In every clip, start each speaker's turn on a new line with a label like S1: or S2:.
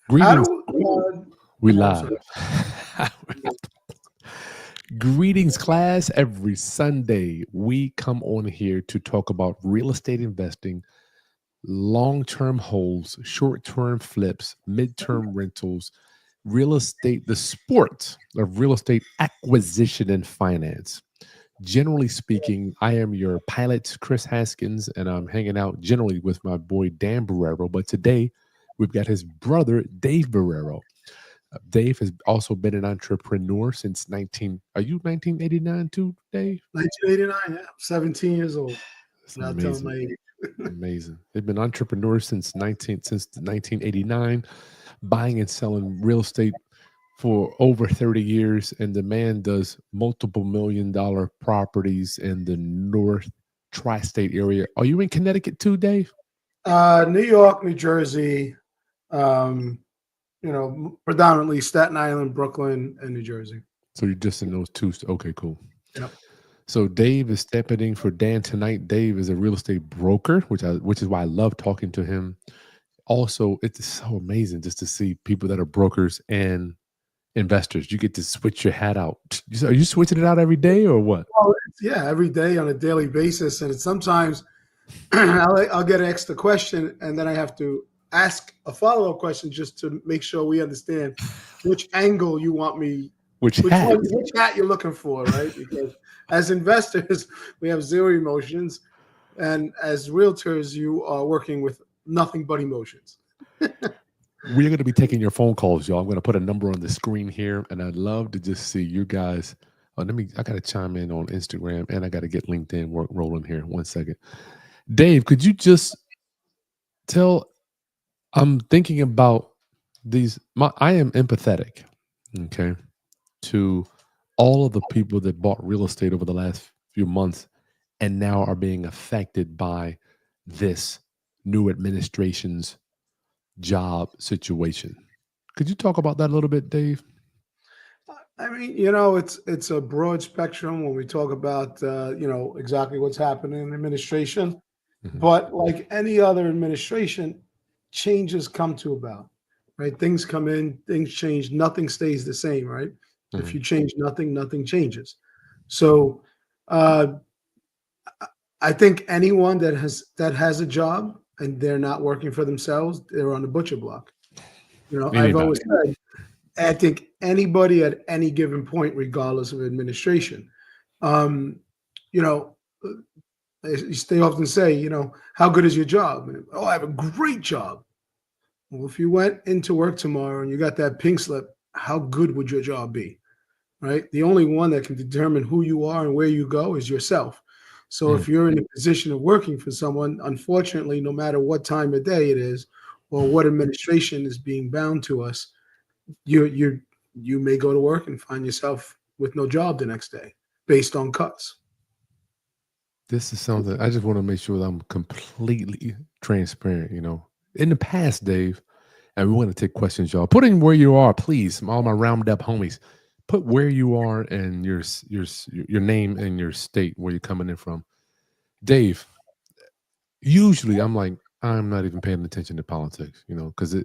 S1: How
S2: Greetings.
S1: do
S2: We
S1: I'm sorry.
S2: live. Greetings, class. Every Sunday, we come on here to talk about real estate investing, long term holds, short term flips, midterm rentals, real estate, the sport of real estate acquisition and finance. Generally speaking, I am your pilot, Chris Haskins, and I'm hanging out generally with my boy Dan Borrero. But today, we've got his brother, Dave Borrero. Dave has also been an entrepreneur since 19. Are you 1989 too, Dave?
S1: 1989. Yeah, I'm 17 years old.
S2: That's
S1: Not telling
S2: amazing.
S1: my age.
S2: Amazing. They've been entrepreneurs since 1989, buying and selling real estate for over 30 years, and the man does multiple $1 million properties in the North Tri-State area. Are you in Connecticut too, Dave?
S1: New York, New Jersey. Um, predominantly Staten Island, Brooklyn, and New Jersey.
S2: So you're just in those two. Okay, cool.
S1: Yep.
S2: So Dave is stepping in for Dan tonight. Dave is a real estate broker, which is why I love talking to him. Also, it's so amazing just to see people that are brokers and investors. You get to switch your hat out. Are you switching it out every day or what?
S1: Well, yeah, every day on a daily basis, and sometimes I'll get an extra question, and then I have to ask a follow up question just to make sure we understand which angle you want me,
S2: Which hat?
S1: which hat you're looking for, right? Because as investors, we have zero emotions, and as realtors, you are working with nothing but emotions.
S2: We're going to be taking your phone calls, y'all. I'm going to put a number on the screen here, and I'd love to just see you guys. Oh, I got to chime in on Instagram, and I got to get LinkedIn work rolling here. 1 second. Dave, could you just tell? I'm thinking about I am empathetic, okay, to all of the people that bought real estate over the last few months and now are being affected by this new administration's job situation. Could you talk about that a little bit, Dave?
S1: I mean, it's a broad spectrum when we talk about exactly what's happening in administration.
S2: Mhm,
S1: But like any other administration, changes come to about, right? Things come in, things change, nothing stays the same, right? If
S2: mhm,
S1: you change nothing, nothing changes. So uh, I think anyone that has a job and they're not working for themselves, they're on the butcher block. I've always
S2: Anybody.
S1: said, I think anybody at any given point, regardless of administration, um, you know, they often say, how good is your job? And, oh, I have a great job. Well, if you went into work tomorrow and you got that pink slip, how good would your job be? Right? The only one that can determine who you are and where you go is yourself. So
S2: Mm.
S1: if you're in a position of working for someone, unfortunately, no matter what time of day it is or what administration is being bound to us, you may go to work and find yourself with no job the next day based on cuts.
S2: This is something I just want to make sure that I'm completely transparent. In the past, Dave, and we want to take questions, y'all. Put in where you are, please. All my round up homies, put where you are and your name and your state where you're coming in from. Dave, usually I'm like, I'm not even paying attention to politics, because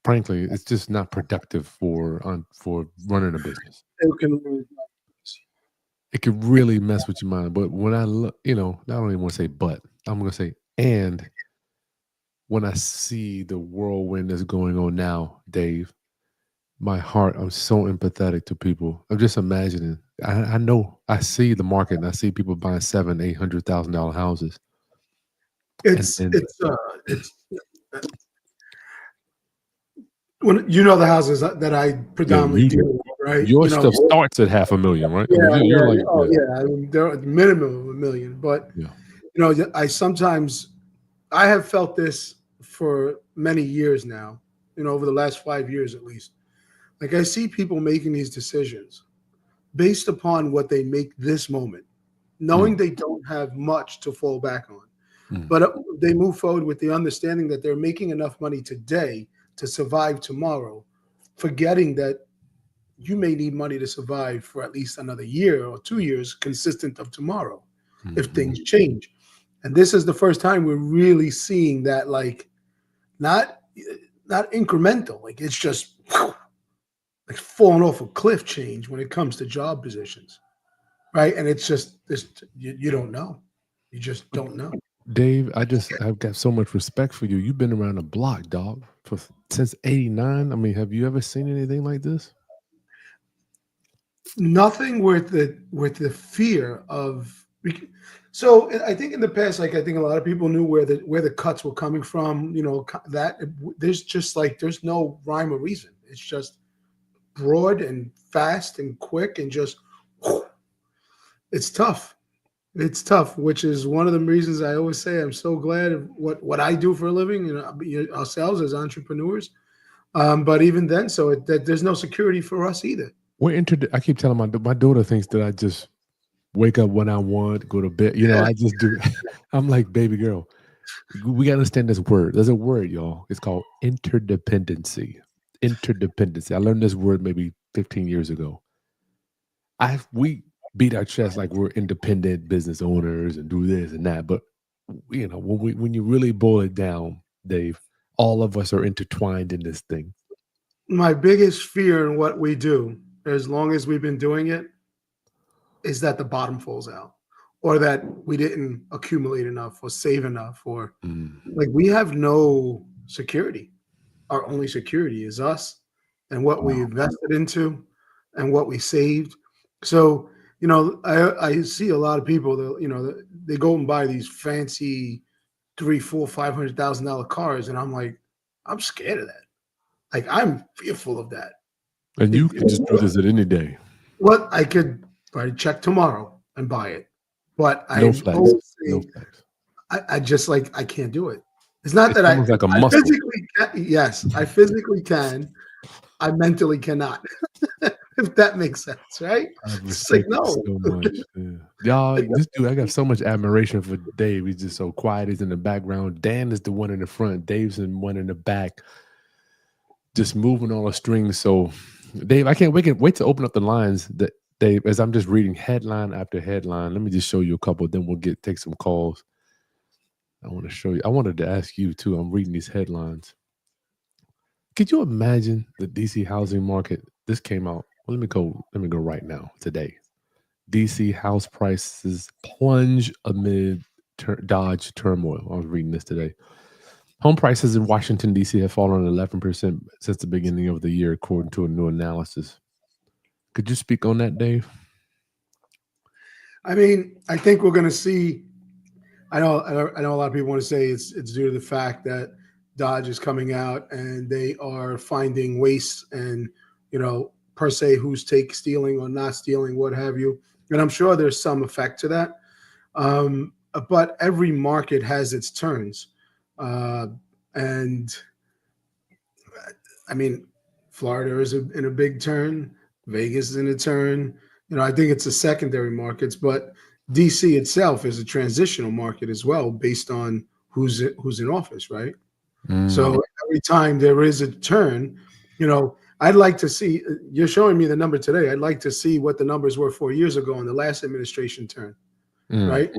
S2: frankly, it's just not productive for running a business.
S1: They can-
S2: It could really mess with your mind. But when I look, I don't even want to say but. I'm gonna say and when I see the whirlwind that's going on now, Dave, my heart, I'm so empathetic to people. I'm just imagining. I know I see the market and I see people buying $700,000, $800,000 houses. And
S1: It's
S2: then
S1: it's when the houses that I
S2: yeah,
S1: predominantly deal with, right?
S2: your stuff starts at half a million, right? I
S1: Yeah,
S2: mean you're
S1: yeah,
S2: like,
S1: yeah. Oh, yeah. I mean, they're at the minimum of a million, but
S2: yeah.
S1: I sometimes I have felt this for many years now. Over the last 5 years at least. Like I see people making these decisions based upon what they make this moment, knowing
S2: Mm,
S1: they don't have much to fall back on.
S2: mm,
S1: But they move forward with the understanding that they're making enough money today to survive tomorrow, forgetting that you may need money to survive for at least another year or 2 years, consistent of tomorrow, if
S2: mhm.
S1: things change. And this is the first time we're really seeing that, like, not not incremental. Like it's just like falling off a cliff change when it comes to job positions, right? And it's just this you don't know. You just don't know.
S2: Dave, I've got so much respect for you. You've been around the block, dog, since '89. I mean, have you ever seen anything like this?
S1: Nothing with the fear of. So I think in the past, like I think a lot of people knew where the cuts were coming from. That there's just like there's no rhyme or reason. It's just broad and fast and quick and just it's tough. It's tough, which is one of the reasons I always say I'm so glad of what I do for a living, ourselves as entrepreneurs. But even then, that there's no security for us either.
S2: I keep telling my daughter thinks that I just wake up when I want, go to bed.
S1: Yeah.
S2: I just do. I'm like, baby girl, we got to understand this word. There's a word, y'all. It's called interdependency. Interdependency. I learned this word maybe 15 years ago. We beat our chest like we're independent business owners and do this and that, but when you really boil it down, Dave, all of us are intertwined in this thing.
S1: My biggest fear in what we do, as long as we've been doing it, is that the bottom falls out, or that we didn't accumulate enough or save enough, or like we have no security. Our only security is us and what we invested into and what we saved. So, I see a lot of people that, they go and buy these fancy $300,000, $400,000, $500,000 cars. And I'm like, I'm scared of that. Like, I'm fearful of that.
S2: And you can just do this at any day.
S1: What I could probably check tomorrow and buy it. But
S2: no flex. No flex.
S1: I just like, I can't do it. It's not that
S2: like a
S1: I
S2: muscle.
S1: physically can. Yes, I phically can. I mentally cannot. If that makes sense, right? It's like, no.
S2: So much. Yeah. Y'all, this dude, I got so much admiration for Dave. He's just so quiet. He's in the background. Dan is the one in the front. Dave's the one in the back, just moving all the strings. So, Dave, I can't wait to open up the lines. That Dave, as I'm just reading headline after headline. Let me just show you a couple. Then we'll take some calls. I want to show you. I wanted to ask you too. I'm reading these headlines. Could you imagine the DC housing market? This came out. Well, let me go right now today. DC house prices plunge amid Dodge turmoil. I was reading this today. Home prices in Washington, D.C. have fallen 11% since the beginning of the year, according to a new analysis. Could you speak on that, Dave?
S1: I mean, I think we're going to see. I know a lot of people want to say it's due to the fact that Dodge is coming out and they are finding waste and, per se, who's stealing or not stealing, what have you. And I'm sure there's some effect to that. But every market has its turns. And I mean, Florida is in a big turn. Vegas is in a turn. I think it's the secondary markets, but DC itself is a transitional market as well, based on who's in office, right? So every time there is a turn, I'd like to see. You're showing me the number today. I'd like to see what the numbers were 4 years ago in the last administration turn, right?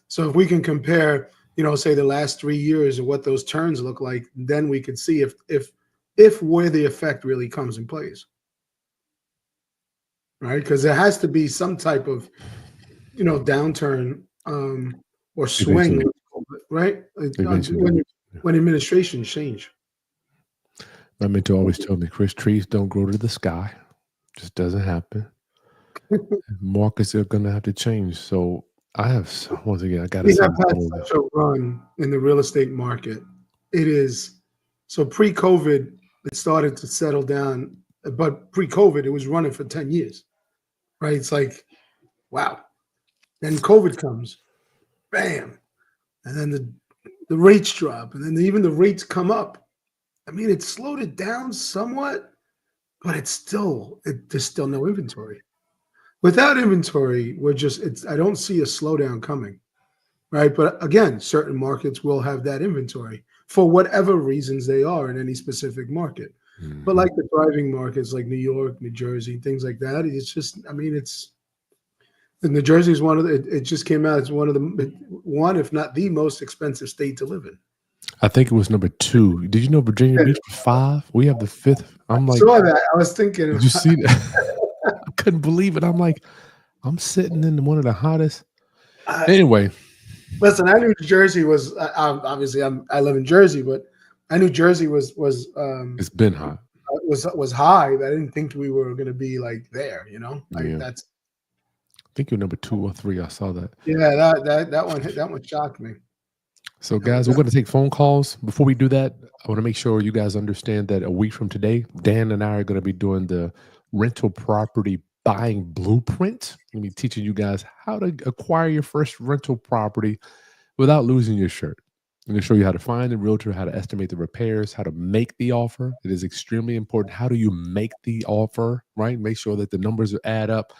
S1: So if we can compare, say the last 3 years of what those turns look like, then we could see if where the effect really comes in place, right? Because there has to be some type of downturn or swing, right? When administrations change.
S2: My mentor always told me, Chris, trees don't grow to the sky. Just doesn't happen. Markets are going to have to change. So I have, once again, I got to say,
S1: we have had such a run in the real estate market. It is, so pre-COVID, it started to settle down, but pre-COVID, it was running for 10 years, right? It's like, wow. Then COVID comes, bam. And then the rates drop, and then even the rates come up. I mean, it slowed it down somewhat, but there's still no inventory. Without inventory, I don't see a slowdown coming, right? But again, certain markets will have that inventory for whatever reasons they are in any specific market. But like the thriving markets like New York, New Jersey, things like that, it's just, I mean, New Jersey is it just came out as one, if not the most expensive state to live in.
S2: I think it was number 2. Did you know Virginia Beach was 5? We have the 5th. I'm like,
S1: Saw that. I was thinking,
S2: did you see that? I couldn't believe it. I'm like, I'm sitting in one of the hottest.
S1: I,
S2: Anyway,
S1: listen. I knew Jersey was obviously I live in Jersey, but I knew Jersey
S2: it's been hot.
S1: was high. But I didn't think we were going to be like there. Like
S2: Yeah. I
S1: that's
S2: think you're number 2 or 3. I saw that.
S1: yeah. That one shocked me.
S2: So,
S1: That one
S2: guys, we're going to take phone calls. Before we do that, I want to make sure you guys understand that a week from today, Dan and I are going to be doing the rental property buying blueprint. I'm going to be teaching you guys how to acquire your first rental property without losing your shirt. I'm going to show you how to find a realtor, how to estimate the repairs, how to make the offer. It is extremely important. How do you make the offer, right? Make sure that the numbers add up.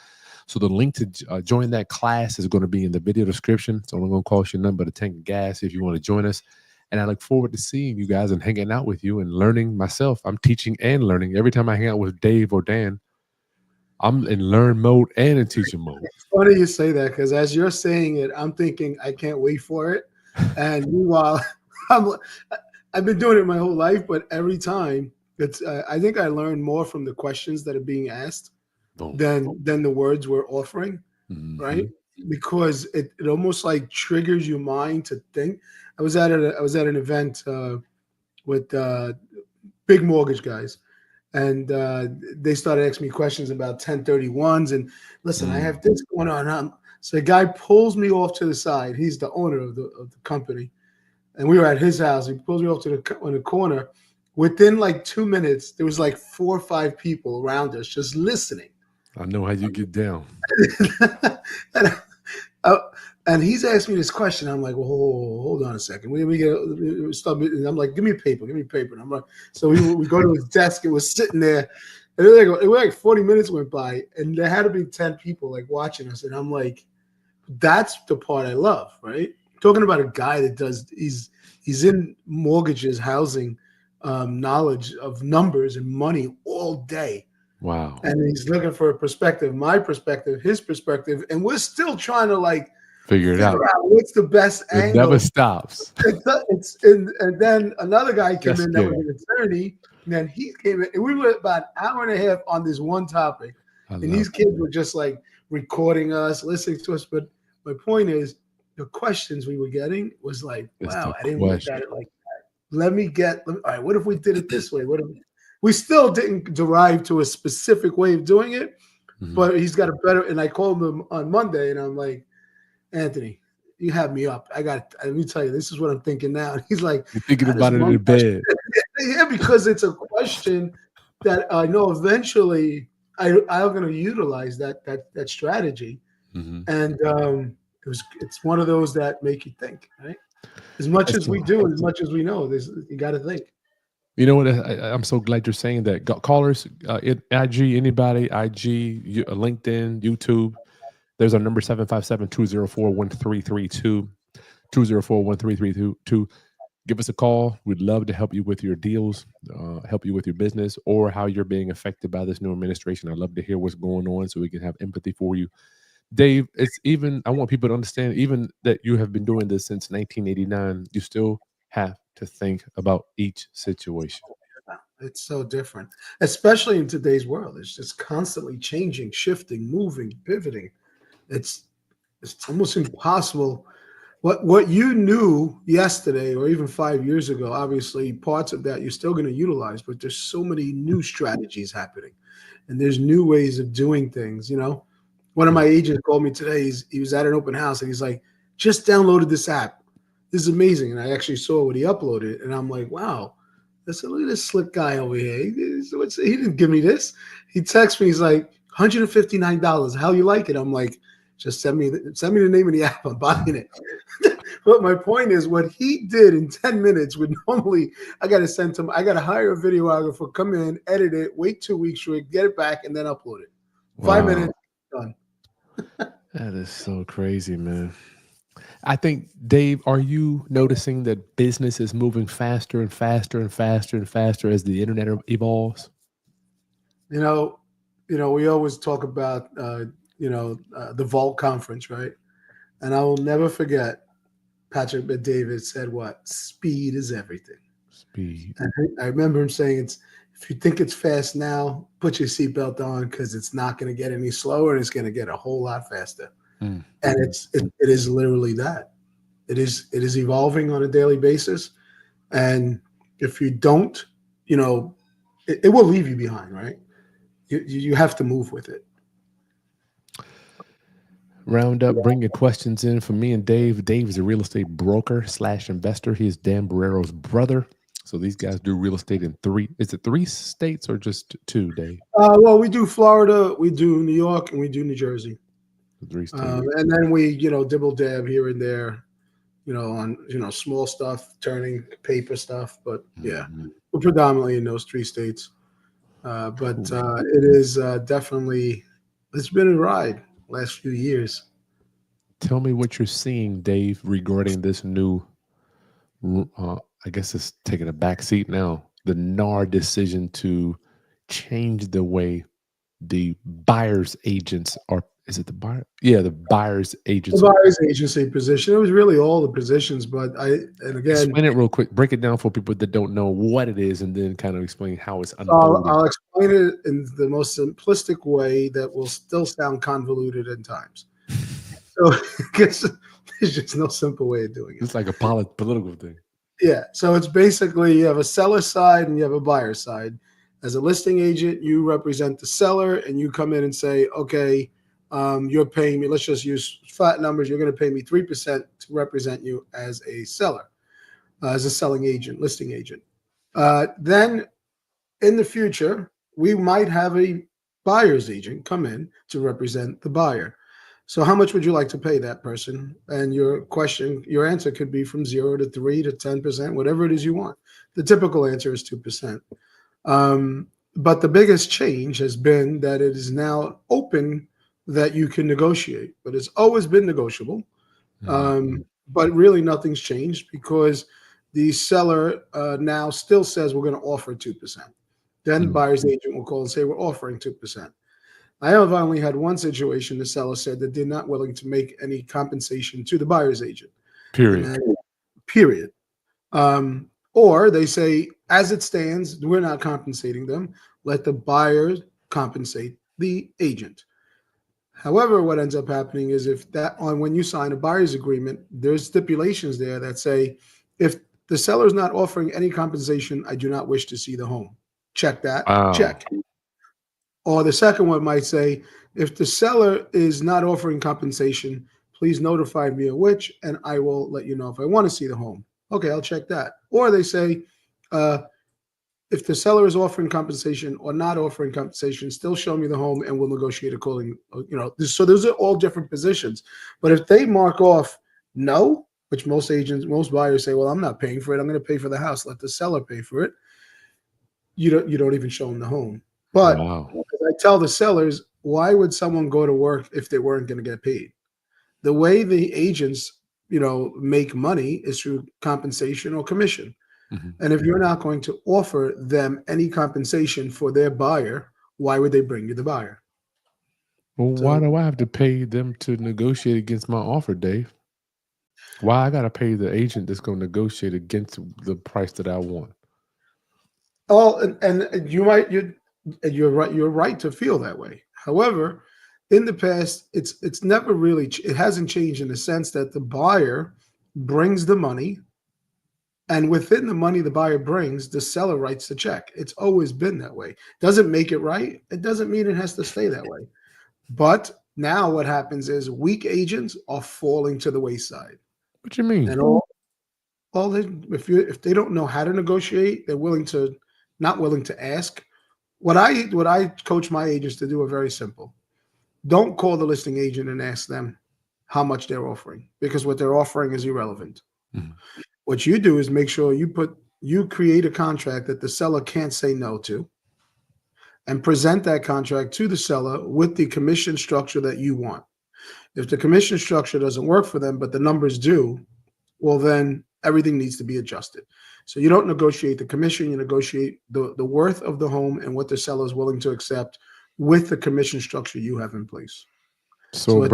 S2: So the link to join that class is going to be in the video description. It's only going to cost you nothing but a tank of gas if you want to join us. And I look forward to seeing you guys and hanging out with you and learning myself. I'm teaching and learning. Every time I hang out with Dave or Dan, I'm in learn mode and in teaching mode.
S1: It's funny you say that because as you're saying it, I'm thinking I can't wait for it. And meanwhile, I'm, I've been doing it my whole life, but every time it's I think I learn more from the questions that are being asked
S2: Boom.
S1: than the words we're offering, right?
S2: Mhm.
S1: Because it almost like triggers your mind to think. I was at an event with big mortgage guys, and they started asking me questions about 1031s. And listen, I
S2: Mm.
S1: have this going on. So the guy pulls me off to the side. He's the owner of the company, and we were at his house. He pulls me off to on the corner. Within like 2 minutes, there was like 4 or 5 people around us just listening.
S2: I know how you get down.
S1: and, uh, and he's asked me this question. I'm like, well, hold on a second. We get stop. And I'm like, give me a paper, give me a paper. And I'm like, so we go to his desk. It was sitting there. And it was like 40 minutes went by, and there had to be 10 people like watching us. And I'm like, that's the part I love, right? Talking about a guy that he's in mortgages, housing, knowledge of numbers and money all day.
S2: Wow.
S1: And he's looking for a perspective, my perspective, his perspective, and we're still trying to like
S2: Figure it
S1: figure
S2: out.
S1: out what's the best
S2: It never
S1: angle.
S2: stops.
S1: And then another guy came
S2: That's
S1: in that
S2: good.
S1: was an attorney, and then he came in, and we were about an hour and a half on this one topic,
S2: I
S1: and
S2: love
S1: these kids were just like recording us, listening to us. But my point is, the questions we were getting was like,
S2: it's
S1: wow,
S2: the
S1: I didn't look
S2: question.
S1: at it like that. All right, what if we did it this way? We still didn't derive to a specific way of doing it,
S2: Mhm.
S1: but he's got a better. And I called him on Monday, and I'm like, Anthony, you have me up. Let me tell you, this is what I'm thinking now. And he's like,
S2: You're thinking
S1: how does
S2: about it
S1: one
S2: in
S1: question?
S2: bed.
S1: Yeah, because it's a question that I know eventually I'm going to utilize that strategy.
S2: Mhm.
S1: And it's one of those that make you think, right? As much
S2: That's
S1: as we
S2: cool.
S1: do, as much as we know, you got to think.
S2: You know what? I'm so glad you're saying that. Callers, IG, anybody, IG, LinkedIn, YouTube. There's our number 757-204-1332. 204-1332. Give us a call. We'd love to help you with your deals, help you with your business, or how you're being affected by this new administration. I'd love to hear what's going on so we can have empathy for you. Dave, I want people to understand, even that you have been doing this since 1989, you still have to think about each situation.
S1: It's so different, especially in today's world. It's just constantly changing, shifting, moving, pivoting. It's it's almost impossible. What you knew yesterday or even 5 years ago, obviously parts of that you're still going to utilize, but there's so many new strategies happening, and there's new ways of doing things. One of
S2: Yeah.
S1: my agents called me today. He was at an open house, and he's like, "Just downloaded this app. This is amazing." And I actually saw what he uploaded, and I'm like, "Wow." I said, "Look at this slick guy over here. He didn't give me this." He texts me. He's like, $159. How you like it? I'm like, just send me the name of the app. I'm buying it. But my point is, what he did in 10 minutes would normally, I got to send him, I got to hire a videographer, come in, edit it, wait 2 weeks for it, get it back, and then upload it. 5 minutes,
S2: Wow.
S1: done.
S2: That is so crazy, man. I think, Dave, are you noticing that business is moving faster and faster and faster and faster as the internet evolves?
S1: You know, we always talk about, the Vault conference, right? And I will never forget. Patrick Bet David said, "What speed is everything."
S2: Speed.
S1: I remember him saying, "It's if you think it's fast now, put your seatbelt on because it's not going to get any slower. And it's going to get a whole lot faster."
S2: Mm.
S1: And it is literally that. It is evolving on a daily basis, and if you don't, it will leave you behind, right? You have to move with it.
S2: Round up, bring your questions in for me and Dave. Dave is a real estate broker / investor. He is Dan Borrero's brother. So these guys do real estate in is it 3 states or just 2, Dave?
S1: Well, we do Florida, we do New York, and we do New Jersey.
S2: 3 states.
S1: And then we, dibble dab here and there, on small stuff, turning paper stuff. But yeah, we're predominantly in those 3 states. But it is definitely, it's been a ride last few years.
S2: Tell me what you're seeing, Dave, regarding this new, I guess it's taking a back seat now, the NAR decision to change the way the buyer's agents are. Is it the buyer? Yeah, the buyer's agents.
S1: The buyer's agency position. It was really all the positions, but again,
S2: explain it real quick. Break it down for people that don't know what it is, and then kind of explain how it's unfolding.
S1: I'll explain it in the most simplistic way that will still sound convoluted at times. So, because there's just no simple way of doing it.
S2: It's like a political thing.
S1: Yeah. So it's basically you have a seller side and you have a buyer side. As a listing agent, you represent the seller, and you come in and say, okay, you're paying me, let's just use flat numbers, you're going to pay me 3% to represent you as a seller, as a selling agent, listing agent. Then in the future, we might have a buyer's agent come in to represent the buyer. So how much would you like to pay that person? And your answer could be from 0 to 3 to 10%, whatever it is you want. The typical answer is 2%. But the biggest change has been that it is now open that you can negotiate, but it's always been negotiable. But really nothing's changed because the seller now still says we're going to offer 2%. Then the buyer's agent will call and say we're offering 2%. I have only had one situation the seller said that they're not willing to make any compensation to the buyer's agent. Period. Or they say, as it stands, we're not compensating them. Let the buyer compensate the agent. However, what ends up happening is when you sign a buyer's agreement, there's stipulations there that say, if the seller is not offering any compensation, I do not wish to see the home. Check that.
S2: Wow.
S1: Check. Or the second one might say, if the seller is not offering compensation, please notify me of which, and I will let you know if I want to see the home. Okay, I'll check that. Or they say, if the seller is offering compensation or not offering compensation, still show me the home and we'll negotiate according, So those are all different positions. But if they mark off no, which most buyers say, well, I'm not paying for it. I'm going to pay for the house. Let the seller pay for it. You don't even show them the home. But I tell the sellers, why would someone go to work if they weren't going to get paid? The way the agents, make money is through compensation or commission. And if you're not going to offer them any compensation for their buyer, why would they bring you the buyer?
S2: Well, why do I have to pay them to negotiate against my offer, Dave? Why I got to pay the agent that's going to negotiate against the price that I want?
S1: Oh, and you're right. You're right to feel that way. However, in the past, it's never really, it hasn't changed in the sense that the buyer brings the money, and within the money the buyer brings, the seller writes the check. It's always been that way. Doesn't make it right. It doesn't mean it has to stay that way. But now what happens is weak agents are falling to the wayside.
S2: What you mean?
S1: And if they don't know how to negotiate, they're not willing to ask. What I coach my agents to do are very simple. Don't call the listing agent and ask them how much they're offering, because what they're offering is irrelevant. What you do is make sure you create a contract that the seller can't say no to, and present that contract to the seller with the commission structure that you want. If the commission structure doesn't work for them, but the numbers do, well, then everything needs to be adjusted. So you don't negotiate the commission, you negotiate the worth of the home and what the seller is willing to accept with the commission structure you have in place.
S2: So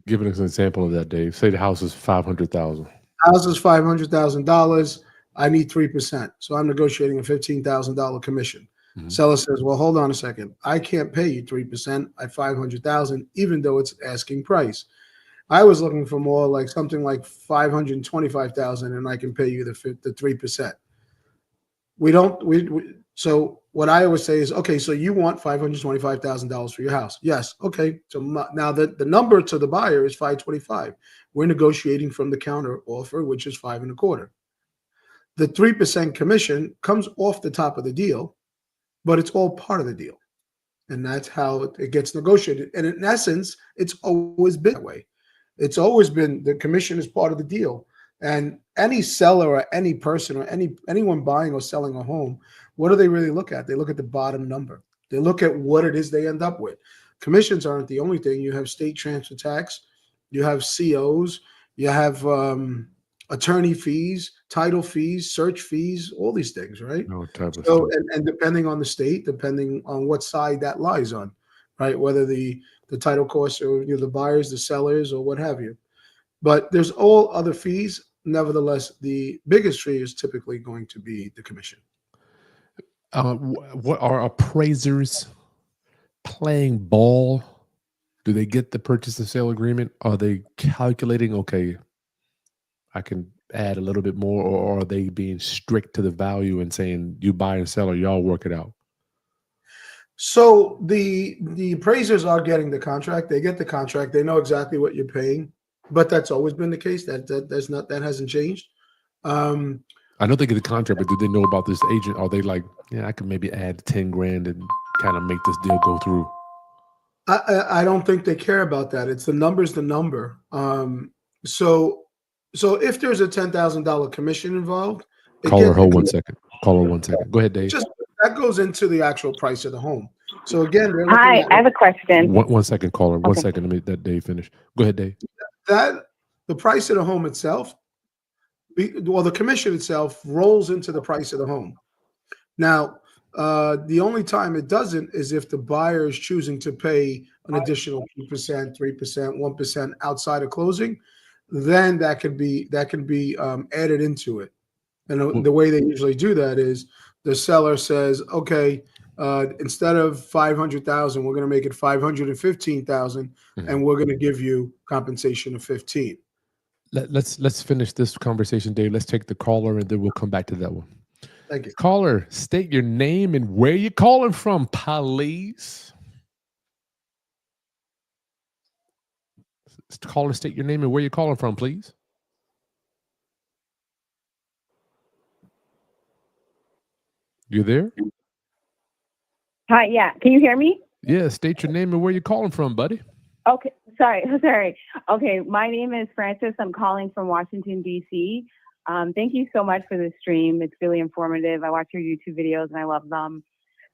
S2: give us an example of that, Dave. Say the house is $500,000.
S1: House is $500,000. I need 3%. So I'm negotiating a $15,000 commission. Seller says, well, hold on a second. I can't pay you 3% at 500,000, even though it's asking price. I was looking for more like something like 525,000, and I can pay you the 3%. So what I always say is, okay, so you want $525,000 for your house. Yes. Okay. So now the number to the buyer is 525. We're negotiating from the counter offer, which is 5.25. The 3% commission comes off the top of the deal, but it's all part of the deal. And that's how it gets negotiated. And in essence, it's always been that way. It's always been the commission is part of the deal. And any seller or any person or anyone buying or selling a home, what do they really look at? They look at the bottom number. They look at what it is they end up with. Commissions aren't the only thing. You have state transfer tax, you have COs, you have attorney fees, title fees, search fees, all these things, right?
S2: No type of
S1: So,
S2: stuff.
S1: and depending on the state, depending on what side that lies on, right? Whether the title costs or the buyers, the sellers, or what have you. But there's all other fees. Nevertheless, the biggest fee is typically going to be the commission.
S2: What are appraisers playing ball? Do they get the purchase and sale agreement? Are they calculating, okay, I can add a little bit more, or are they being strict to the value and saying you buy and sell or y'all work it out?
S1: So the appraisers are getting the contract. They get the contract. They know exactly what you're paying, but that's always been the case. That hasn't changed.
S2: I know they get the contract, but do they know about this agent? Are they like, yeah, I could maybe add 10 grand and kind of make this deal go through?
S1: I don't think they care about that. It's the number's the number. So if there's a $10,000 commission involved,
S2: Caller, hold 1 second. Caller, 1 second. Go ahead, Dave.
S1: Just that goes into the actual price of the home. So again, they're
S3: Hi, I have a question.
S2: 1 second, caller.
S3: Okay.
S2: 1 second. Let me let Dave finish. Go ahead, Dave.
S1: That the price of the home itself, the commission itself rolls into the price of the home. Now, the only time it doesn't is if the buyer is choosing to pay an additional 2%, 3%, 1% outside of closing, then that can be added into it. And the way they usually do that is the seller says, okay, instead of 500,000, we're going to make it 515,000, and we're going to give you compensation of 15.
S2: Let's finish this conversation, Dave. Let's take the caller, and then we'll come back to that one.
S1: Thank you.
S2: Caller, state your name and where you're calling from, please. Caller, state your name and where you're calling from, please. You there?
S3: Hi, yeah. Can you hear me?
S2: Yeah, state your name and where you're calling from, buddy.
S3: Okay, sorry. Okay, my name is Francis. I'm calling from Washington, D.C. Thank you so much for this stream. It's really informative. I watch your YouTube videos and I love them.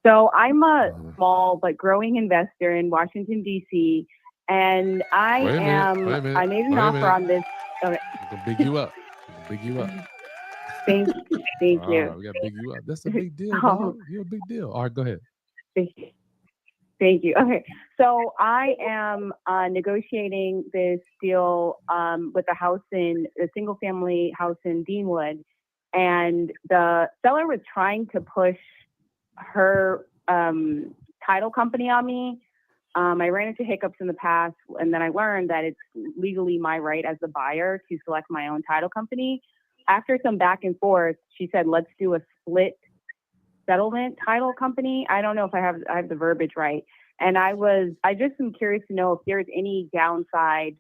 S3: So I'm a small but growing investor in Washington, D.C. And I made an offer on this. Okay.
S2: I'm going to big you up.
S3: Thank you.
S2: All right, we got to big you up. That's a big deal. You're a big deal. All right, go ahead.
S3: Thank you. Okay, so I am negotiating this deal with a single-family house in Deanwood, and the seller was trying to push her title company on me. I ran into hiccups in the past, and then I learned that it's legally my right as the buyer to select my own title company. After some back and forth, she said, let's do a split settlement title company. I don't know if I have the verbiage right. And I just am curious to know if there's any downside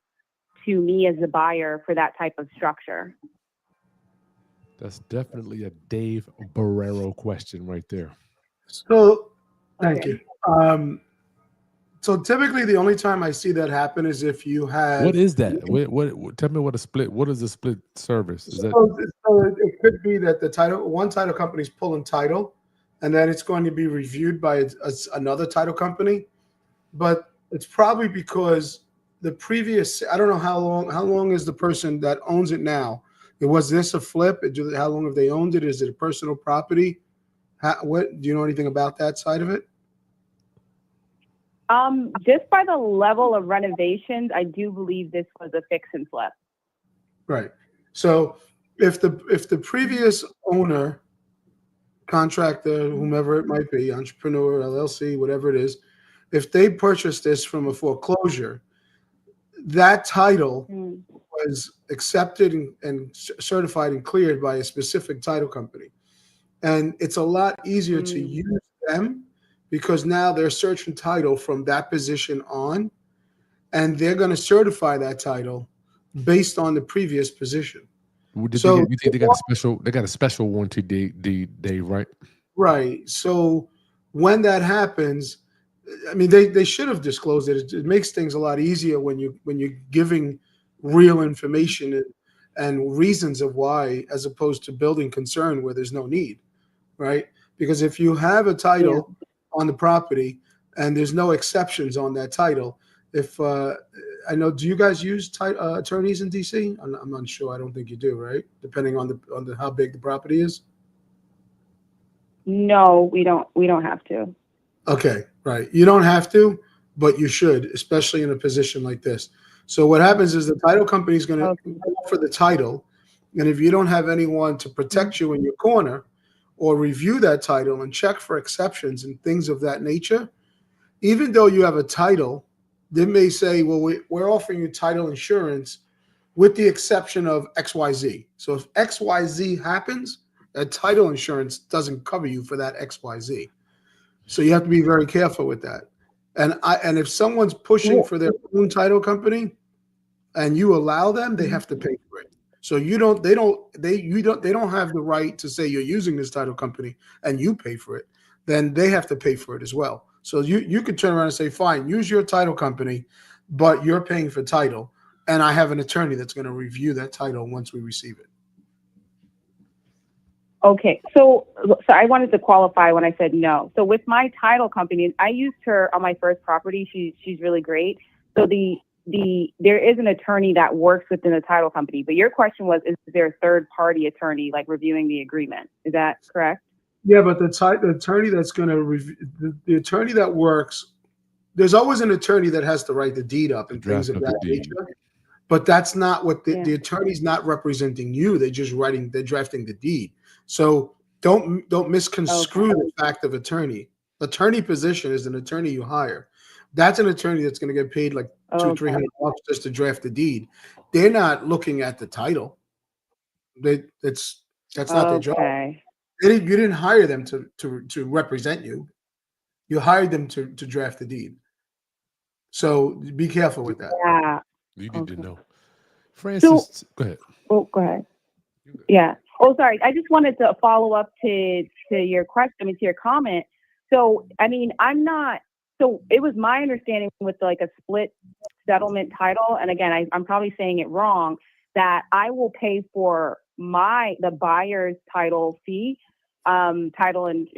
S3: to me as a buyer for that type of structure.
S2: That's definitely a Dave Borrero question right there.
S1: So thank you. So typically the only time I see that happen is if you have.
S2: What is that? What tell me what is a split service?
S1: So it could be that one title company is pulling title, and then it's going to be reviewed by another title company. But it's probably because the previous, I don't know how long is the person that owns it now? Was this a flip? How long have they owned it? Is it a personal property? Do you know anything about that side of it?
S3: Just by the level of renovations, I do believe this was a fix and flip.
S1: Right. So if the previous owner, contractor, whomever it might be, entrepreneur, LLC, whatever it is, if they purchased this from a foreclosure, that title
S3: Mm.
S1: was accepted and certified and cleared by a specific title company. And it's a lot easier to
S3: Mm.
S1: use them because now they're searching title from that position on, and they're going to certify that title based on the previous position. So
S2: You think they got a special? They got a special warranty day, right?
S1: right. So when that happens, I mean, they should have disclosed it. It makes things a lot easier when you're giving real information and reasons of why, as opposed to building concern where there's no need, right? Because if you have a
S3: Yeah.
S1: title on the property and there's no exceptions on that title, if I know, do you guys use attorneys in DC? I'm not sure. I don't think you do, right? Depending on the how big the property is.
S3: No, we don't. We don't have to.
S1: Okay, right. You don't have to, but you should, especially in a position like this. So what happens is the title company is going to
S3: Okay.
S1: go for the title, and if you don't have anyone to protect you in your corner or review that title and check for exceptions and things of that nature, even though you have a title, they may say, well, we're offering you title insurance with the exception of XYZ. So if XYZ happens, that title insurance doesn't cover you for that XYZ. So you have to be very careful with that. And if someone's pushing for their own title company and you allow them, they have to pay for it. So they don't have the right to say you're using this title company and you pay for it. Then they have to pay for it as well. So you could turn around and say, fine, use your title company, but you're paying for title. And I have an attorney that's going to review that title once we receive it.
S3: Okay, so I wanted to qualify when I said no. So with my title company, I used her on my first property. She's really great. So there is an attorney that works within the title company. But your question was, is there a third party attorney like reviewing the agreement? Is that correct?
S1: Yeah, but the attorney that's going to review the attorney that works, there's always an attorney that has to write the deed up and things of that nature. But that's not what the attorney's not representing you. They're drafting the deed. So don't misconstrue the fact of attorney. Attorney position is an attorney you hire. That's an attorney that's going to get paid like $200-300 just to draft the deed. They're not looking at the title. That's not their job. You didn't hire them to represent you. You hired them to draft the deed. So be careful with that.
S3: Yeah.
S2: You need to know. Francis, go ahead.
S3: Oh, go ahead. Yeah. Oh, sorry. I just wanted to follow up to your question, to your comment. So, I mean, so it was my understanding with like a split settlement title. And again, I'm probably saying it wrong, that I will pay for the buyer's title fee, title and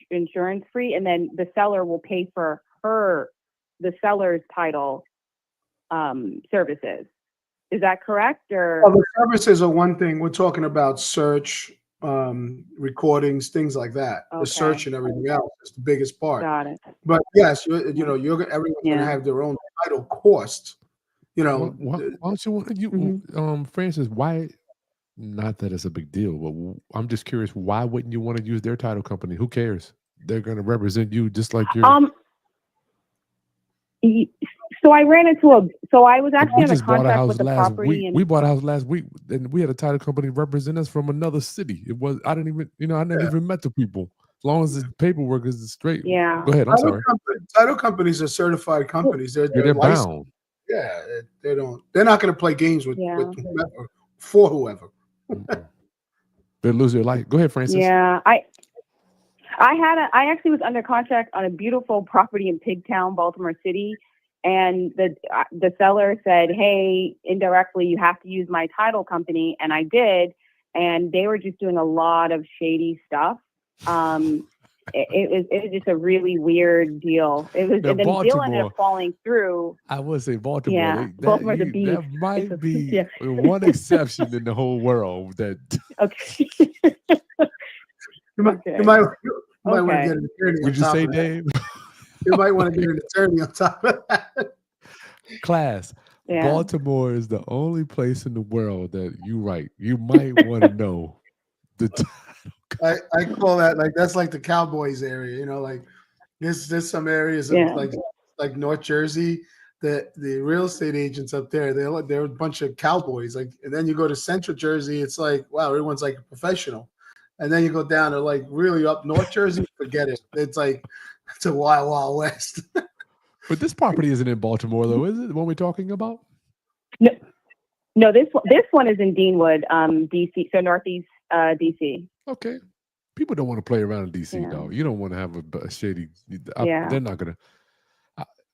S3: insurance free. And then the seller will pay for the seller's title services. Is that correct? Or
S1: the services are one thing. We're talking about search, recordings, things like that. The search and everything else is the biggest part.
S3: Got it.
S1: But yes, everyone's going to have their own title cost.
S2: Why don't you, Francis? Why? Not that it's a big deal, but I'm just curious. Why wouldn't you want to use their title company? Who cares? They're going to represent you just like you.
S3: So I ran into so I was actually on a contract with the property.
S2: We bought a house last week, and we had a title company represent us from another city. I never even met the people. As long as the paperwork is straight.
S3: Yeah.
S2: Go ahead. I'm sorry.
S1: Title companies are certified companies. They're
S2: bound.
S1: Yeah, they're not going to play games with whoever, for whoever.
S2: They lose their life. Go ahead, Francis.
S3: Yeah, I actually was under contract on a beautiful property in Pigtown, Baltimore City, and the seller said, "Hey, indirectly, you have to use my title company," and I did, and they were just doing a lot of shady stuff. It was just a really weird deal. And the deal ended up falling through.
S2: I would say Baltimore.
S3: Yeah, Baltimore's a beast.
S2: That might be one exception in the whole world. That
S3: okay.
S1: You might want to get an attorney.
S2: Would you say, Dave?
S1: You might want to get an attorney on top of that.
S2: Class.
S3: Yeah.
S2: Baltimore is the only place in the world that you right. You might want to know the.
S1: I call that like that's like the Cowboys area. Like there's some areas of
S3: Yeah.
S1: like North Jersey that the real estate agents up there they're a bunch of cowboys. Like, and then you go to Central Jersey, it's like wow, everyone's like a professional. And then you go down to like really up North Jersey, forget it. It's a wild west.
S2: But this property isn't in Baltimore, though, is it? The one we're talking about?
S3: No, no, this one is in Deanwood, DC, so Northeast DC.
S2: Okay. People don't want to play around in DC,
S3: Yeah.
S2: dog. You don't want to have a shady.
S3: Yeah.
S2: They're not gonna.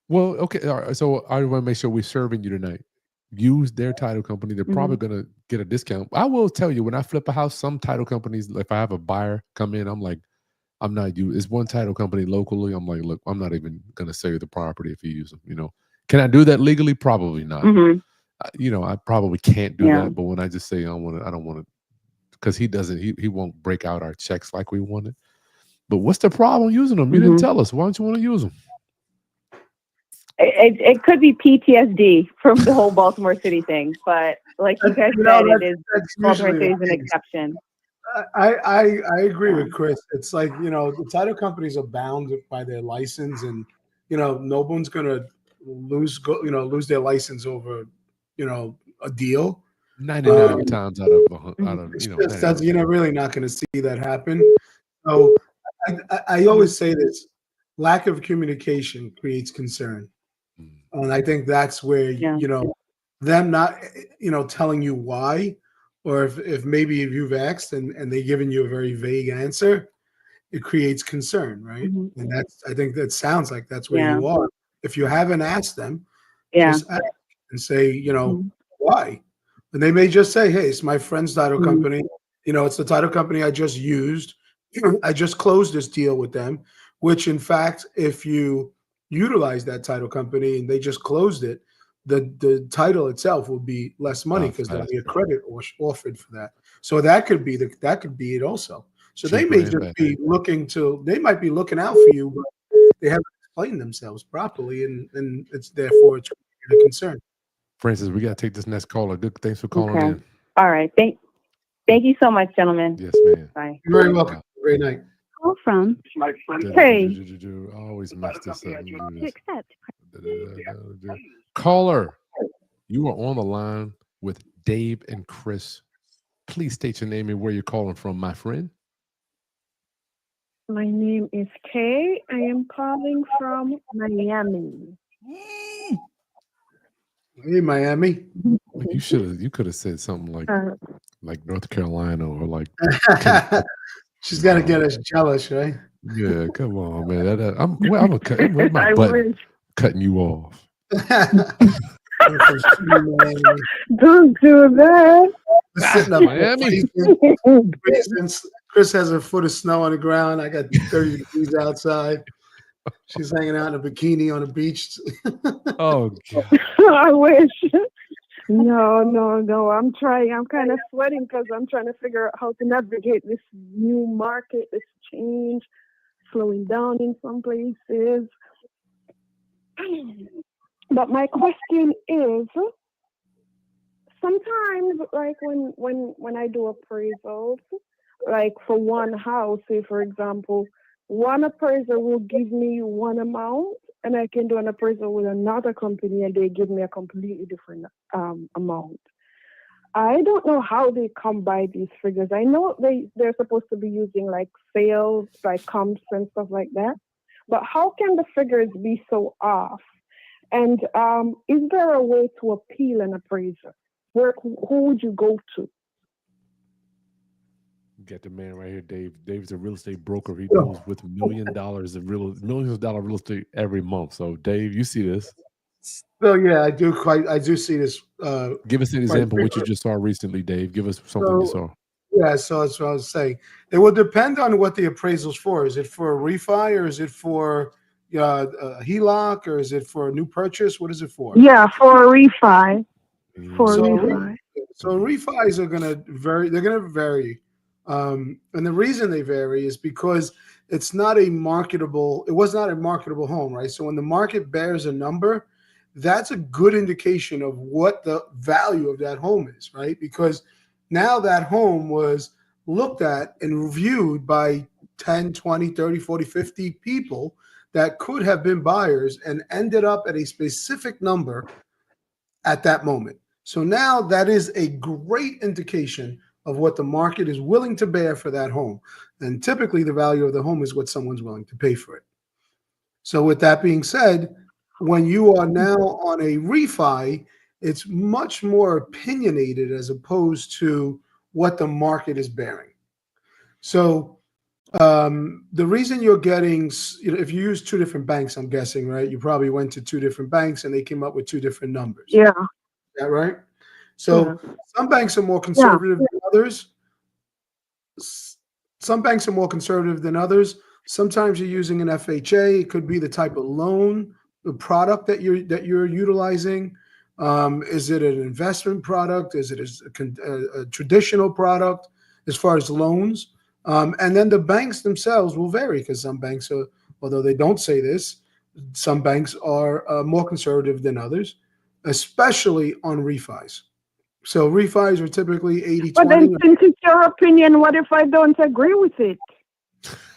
S2: Well, okay. All right, so I want to make sure we're serving you tonight. Use their title company. They're probably gonna get a discount. I will tell you, when I flip a house, some title companies, if I have a buyer come in, I'm like, I'm not you. It's one title company locally. I'm like, look, I'm not even gonna sell you the property if you use them. Can I do that legally? Probably not. I probably can't do that. But when I just say I don't want to, because he doesn't. He won't break out our checks like we wanted. But what's the problem using them? You didn't tell us. Why don't you want to use them?
S3: It could be PTSD from the whole Baltimore City thing, but like you guys said, Baltimore City is an exception.
S1: I agree with Chris. It's like, the title companies are bound by their license, and no one's gonna lose their license over a deal.
S2: 99 times out of
S1: you're really not going to see that happen. So I always say this: lack of communication creates concern, and I think that's where them not telling you why, or if maybe if you've asked and they've given you a very vague answer, it creates concern, right? And I think that sounds like that's where you are. If you haven't asked them, just ask and say, why? And they may just say, hey, it's my friend's title company. It's the title company I just used. I just closed this deal with them, which in fact, if you utilize that title company and they just closed it, the title itself will be less money because there'll be a credit offered for that. So that could be it also. So they may just be they might be looking out for you, but they haven't explained themselves properly, and it's therefore it's a concern.
S2: Francis, we got to take this next caller. Good, thanks for calling in.
S3: All right, thank you so much, gentlemen.
S2: Yes, ma'am.
S3: Bye.
S1: You're very welcome. Great night.
S4: Call from.
S3: Hey.
S2: I always mess this up. Caller, you are on the line with Dave and Chris. Please state your name and where you're calling from, my friend.
S4: My name is Kay. I am calling from Miami.
S1: Hey, Miami.
S2: You could have said something like North Carolina or like.
S1: She's got to get us jealous, right?
S2: Yeah, come on, man. I'm gonna cut. Where's my button? Cutting you off.
S4: Don't do that.
S1: Sitting up
S2: Miami.
S1: Chris has a foot of snow on the ground. I got 30 degrees outside. She's hanging out in a bikini on the beach.
S2: Oh, God.
S4: I wish. No. I'm trying. I'm kind of sweating because I'm trying to figure out how to navigate this new market, this change, slowing down in some places. But my question is, sometimes, like when I do appraisals, like for one house, say for example, one appraiser will give me one amount, and I can do an appraisal with another company, and they give me a completely different amount. I don't know how they come by these figures. I know they're supposed to be using like sales, like comps and stuff like that. But how can the figures be so off? And is there a way to appeal an appraiser? Who would you go to?
S2: Got the man right here, Dave. Dave's a real estate broker. He deals with millions of dollars real estate every month. So, Dave, you see this?
S1: Well, yeah, I do see this.
S2: Give us an example of what you just saw recently, Dave. Give us something you saw.
S1: Yeah, so that's what I was saying. It will depend on what the appraisal's for. Is it for a refi, or is it for a HELOC, or is it for a new purchase? What is it for?
S4: Yeah, for a refi. Refi.
S1: So refis are going to vary. They're going to vary. And the reason they vary is because it was not a marketable home, right? So when the market bears a number, that's a good indication of what the value of that home is, right? Because now that home was looked at and reviewed by 10, 20, 30, 40, 50 people that could have been buyers and ended up at a specific number at that moment. So now that is a great indication of what the market is willing to bear for that home. And typically the value of the home is what someone's willing to pay for it. So with that being said, when you are now on a refi, it's much more opinionated as opposed to what the market is bearing. So the reason you're getting, if you use two different banks, I'm guessing, right? You probably went to two different banks and they came up with two different numbers.
S4: Yeah.
S1: Is that right? So some banks are more conservative than others. Some banks are more conservative than others. Sometimes you're using an FHA. It could be the type of loan, the product that you're utilizing. Is it an investment product? Is it a traditional product as far as loans? And then the banks themselves will vary because some banks are, although they don't say this, some banks are more conservative than others, especially on refis. So refis are typically 80-20.
S4: But then, since it's your opinion, what if I don't agree with it?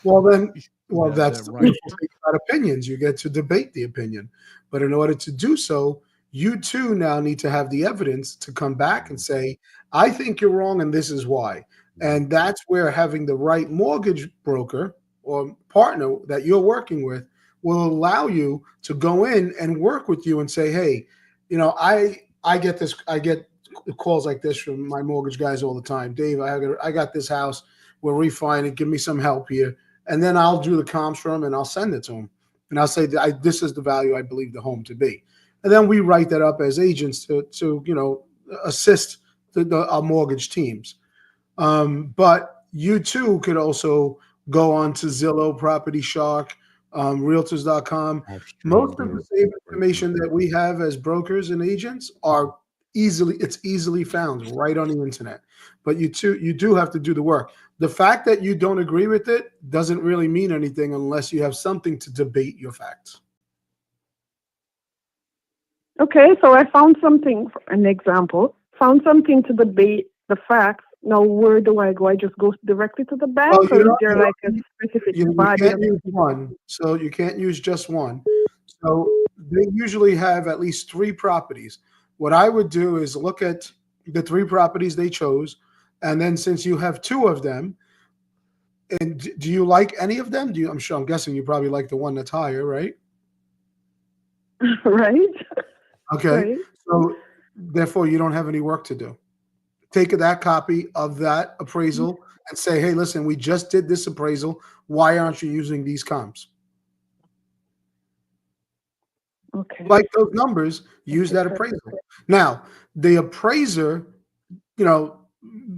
S1: Well, then,
S2: That's
S1: that's the
S2: right.
S1: beautiful thing about opinions. You get to debate the opinion. But in order to do so, you too now need to have the evidence to come back and say, I think you're wrong and this is why. And that's where having the right mortgage broker or partner that you're working with will allow you to go in and work with you and say, hey, I get calls like this from my mortgage guys all the time. Dave, I got this house. We're refining. Give me some help here. And then I'll do the comps for them and I'll send it to them. And I'll say, this is the value I believe the home to be. And then we write that up as agents to assist our mortgage teams. But you too could also go on to Zillow, Property Shark, Realtors.com. Most of the same information that we have as brokers and agents are easily found right on the internet. But you do have to do the work. The fact that you don't agree with it doesn't really mean anything unless you have something to debate your facts.
S4: Okay, so I found something, an example, found something to debate the facts. Now, where do I go? I just go directly to the bank, or is there like a specific body?
S1: You can't use one, so you can't use just one. So they usually have at least 3 properties. What I would do is look at the 3 properties they chose, and then since you have 2 of them, and do you like any of them? I'm guessing you probably like the one that's higher, right?
S4: Right.
S1: Okay.
S4: Right.
S1: So therefore, you don't have any work to do. Take that copy of that appraisal and say, hey, listen, we just did this appraisal. Why aren't you using these comps?
S4: Okay.
S1: Like those numbers, use that appraisal. Now, the appraiser, a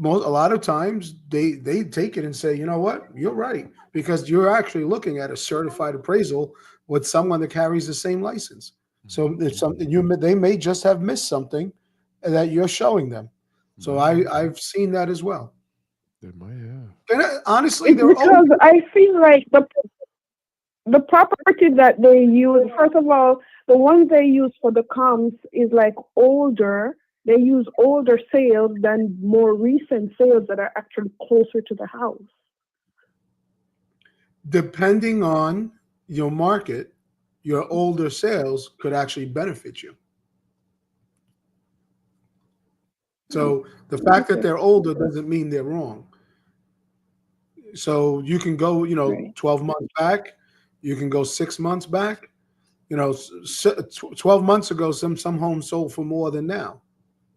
S1: lot of times they take it and say, you know what, you're right, because you're actually looking at a certified appraisal with someone that carries the same license. So if something they may just have missed something that you're showing them. So I've seen that as well.
S2: They might have.
S1: And honestly,
S4: It's because I feel like the property that they use, first of all, the ones they use for the comps is like older. They use older sales than more recent sales that are actually closer to the house.
S1: Depending on your market, your older sales could actually benefit you. So the fact that they're older doesn't mean they're wrong. So you can go, 12 months back. You can go 6 months back. 12 months ago, some homes sold for more than now,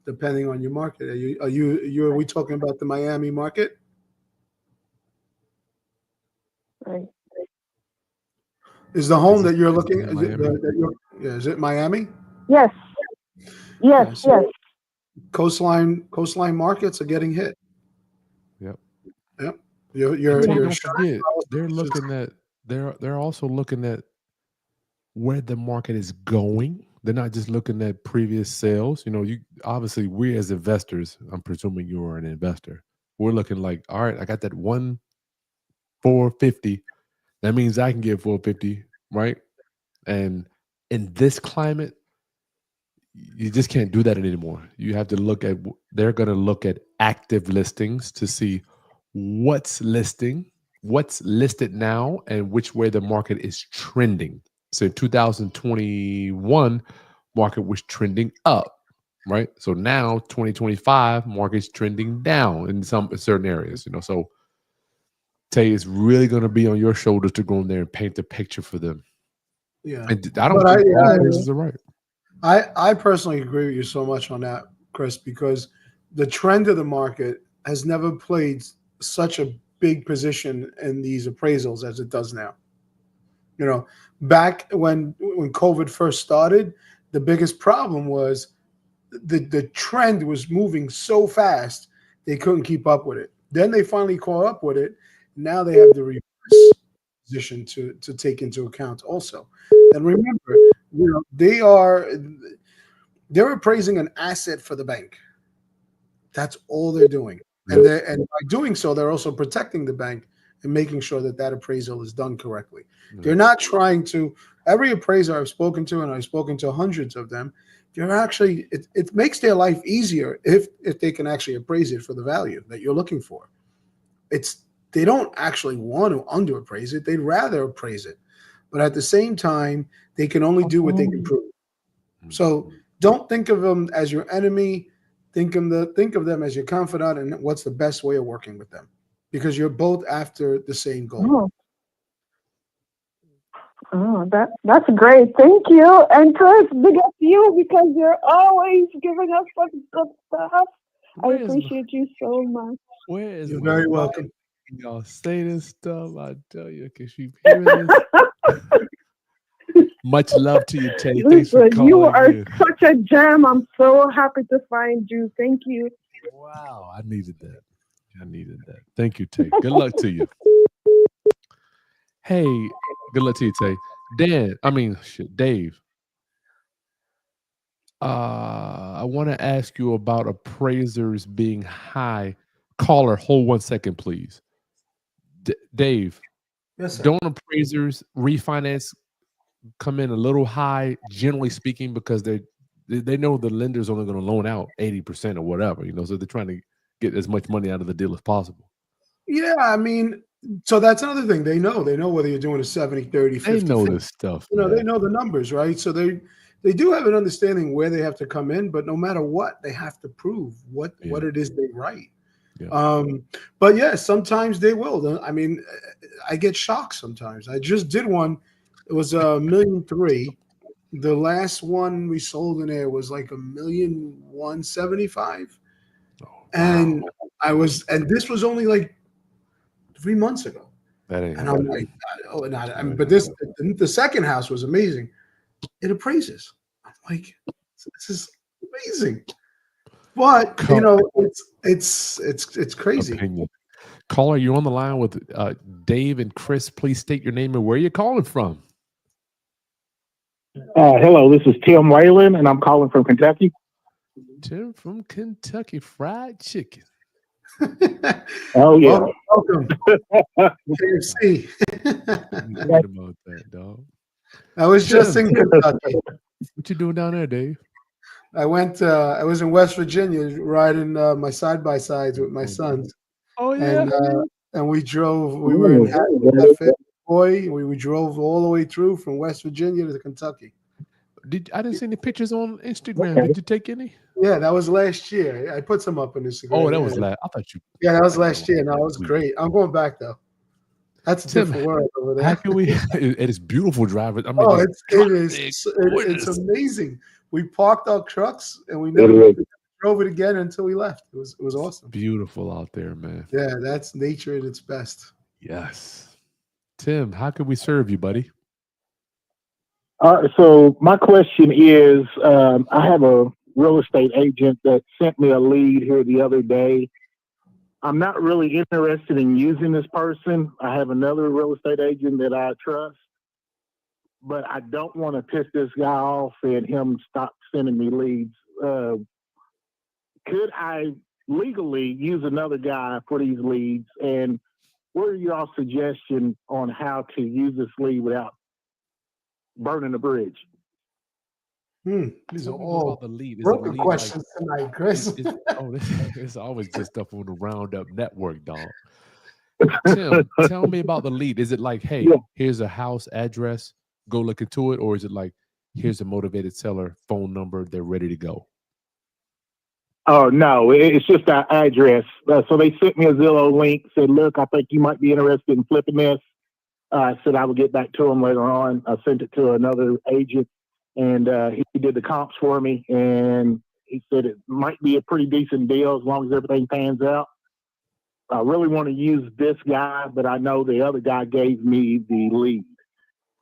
S1: depending on your market. Are we talking about the Miami market?
S4: Right.
S1: Is the home that you're looking
S2: at?
S1: Is it Miami?
S4: Yes. Yes.
S1: Coastline markets are getting hit.
S2: Yep.
S1: Don't
S2: forget, they're also looking at where the market is going. They're not just looking at previous sales. Obviously we as investors, I'm presuming you are an investor. We're looking like, all right, I got that 450. That means I can get 450, right? And in this climate, you just can't do that anymore. You have to look at, they're going to look at active listings to see what's listed now, and which way the market is trending. So 2021 market was trending up, right? So now 2025 market's trending down in some certain areas, So Tay, is really going to be on your shoulders to go in there and paint the picture for them.
S1: Yeah.
S2: And I don't
S1: But
S2: think all appraisals are right.
S1: I personally agree with you so much on that, Chris, because the trend of the market has never played such a big position in these appraisals as it does now. Back when COVID first started, the biggest problem was the trend was moving so fast they couldn't keep up with it. Then they finally caught up with it. Now they have the reverse position to take into account also. And remember, they're appraising an asset for the bank. That's all they're doing. And by doing so, they're also protecting the bank and making sure that appraisal is done correctly. They're not trying to. Every appraiser I've spoken to, and I've spoken to hundreds of them, they're actually it makes their life easier if they can actually appraise it for the value that you're looking for. They don't actually want to underappraise it. They'd rather appraise it. But at the same time, they can only do what they can prove. So don't think of them as your enemy. Think of them as your confidant, and what's the best way of working with them, because you're both after the same goal.
S4: That's great. Thank you. And Chris, big up to you because you're always giving us such good stuff. I appreciate you so much.
S1: You're very welcome.
S2: Y'all say this stuff, I tell you, because you hear this. Much love to you, Tay. Thanks for calling.
S4: You are such a gem. I'm so happy to find you. Thank you.
S2: Wow, I needed that. Thank you, Tay. Good luck to you. Hey, good luck to you, Tay. Dave. I want to ask you about appraisers being high. Caller, hold 1 second, please. Dave.
S1: Yes, sir.
S2: Don't appraisers refinance come in a little high, generally speaking, because they know the lender's only going to loan out 80% or whatever, so they're trying to get as much money out of the deal as possible.
S1: Yeah, I mean, so that's another thing. They know whether you're doing a 70, 30, 50.
S2: They know this stuff.
S1: They know the numbers, right? So they do have an understanding where they have to come in, but no matter what, they have to prove what it is they write. Yeah. But yeah, sometimes they will. I mean, I get shocked sometimes. I just did one. It was $1.3 million. The last one we sold in there was like $1,175,000. And and this was only like 3 months ago. And I'm like, but the second house was amazing. It appraises. I'm like, this is amazing. But it's crazy.
S2: Opinion. Caller, you're on the line with Dave and Chris. Please state your name and where you're calling from.
S5: Hello, this is Tim Whalen, and I'm calling from Kentucky.
S2: Tim from Kentucky, fried chicken.
S5: Oh yeah,
S1: welcome. KFC.
S2: About that, dog.
S1: I was just in Kentucky.
S2: What you doing down there, Dave?
S1: I was in West Virginia riding my side-by-sides with my sons.
S2: Oh, yeah.
S1: And we drove. We were in Hatfield, Boy. We drove all the way through from West Virginia to Kentucky.
S2: I didn't see any pictures on Instagram. Did you take any?
S1: Yeah, that was last year. I put some up on Instagram.
S2: Oh, that was last. I thought you.
S1: Yeah, that was last year. No, it was great. I'm going back though. That's a different world over there.
S2: How can we? It is beautiful driving. I mean,
S1: it's amazing. We parked our trucks and we never drove it again until we left. It was awesome.
S2: Beautiful out there, man.
S1: Yeah, that's nature at its best.
S2: Yes. Tim, how can we serve you, buddy?
S5: So my question is, I have a real estate agent that sent me a lead here the other day. I'm not really interested in using this person. I have another real estate agent that I trust, but I don't want to piss this guy off and him stop sending me leads. Could I legally use another guy for these leads? And what are y'all suggestions on how to use this lead without burning the bridge?
S1: These are
S2: Tell me more about
S1: all
S2: the lead. Is a
S1: broker
S2: lead like
S1: questions tonight, Chris.
S2: it's always just stuff on the Roundup Network, dog. Tim, tell me about the lead. Is it like, hey,
S5: Yeah.
S2: here's a house address, go look into it, or is it like, here's a motivated seller, phone number, they're ready to go?
S5: Oh, no, it's just that address. So they sent me a Zillow link, said, look, I think you might be interested in flipping this. I said I would get back to him later on. I sent it to another agent, and he did the comps for me, and he said it might be a pretty decent deal as long as everything pans out. I really want to use this guy, but I know the other guy gave me the lead.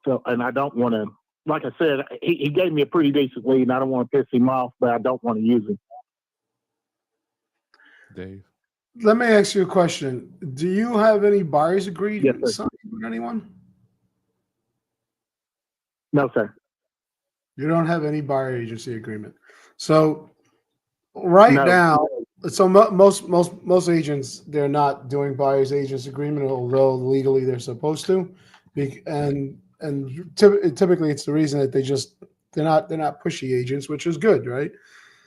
S5: So, and I don't want to, like I said, he gave me a pretty decent lead, and I don't want to piss him off, but I don't want to use him.
S2: Dave?
S1: Let me ask you a question. Do you have any buyers agreed
S5: Yes, sir.
S1: signed with anyone?
S5: No, sir.
S1: You don't have any buyer agency agreement. So right
S5: No.
S1: now, so most agents, they're not doing buyer's agents agreement, although legally they're supposed to. And typically it's the reason that they're not pushy agents, which is good, right?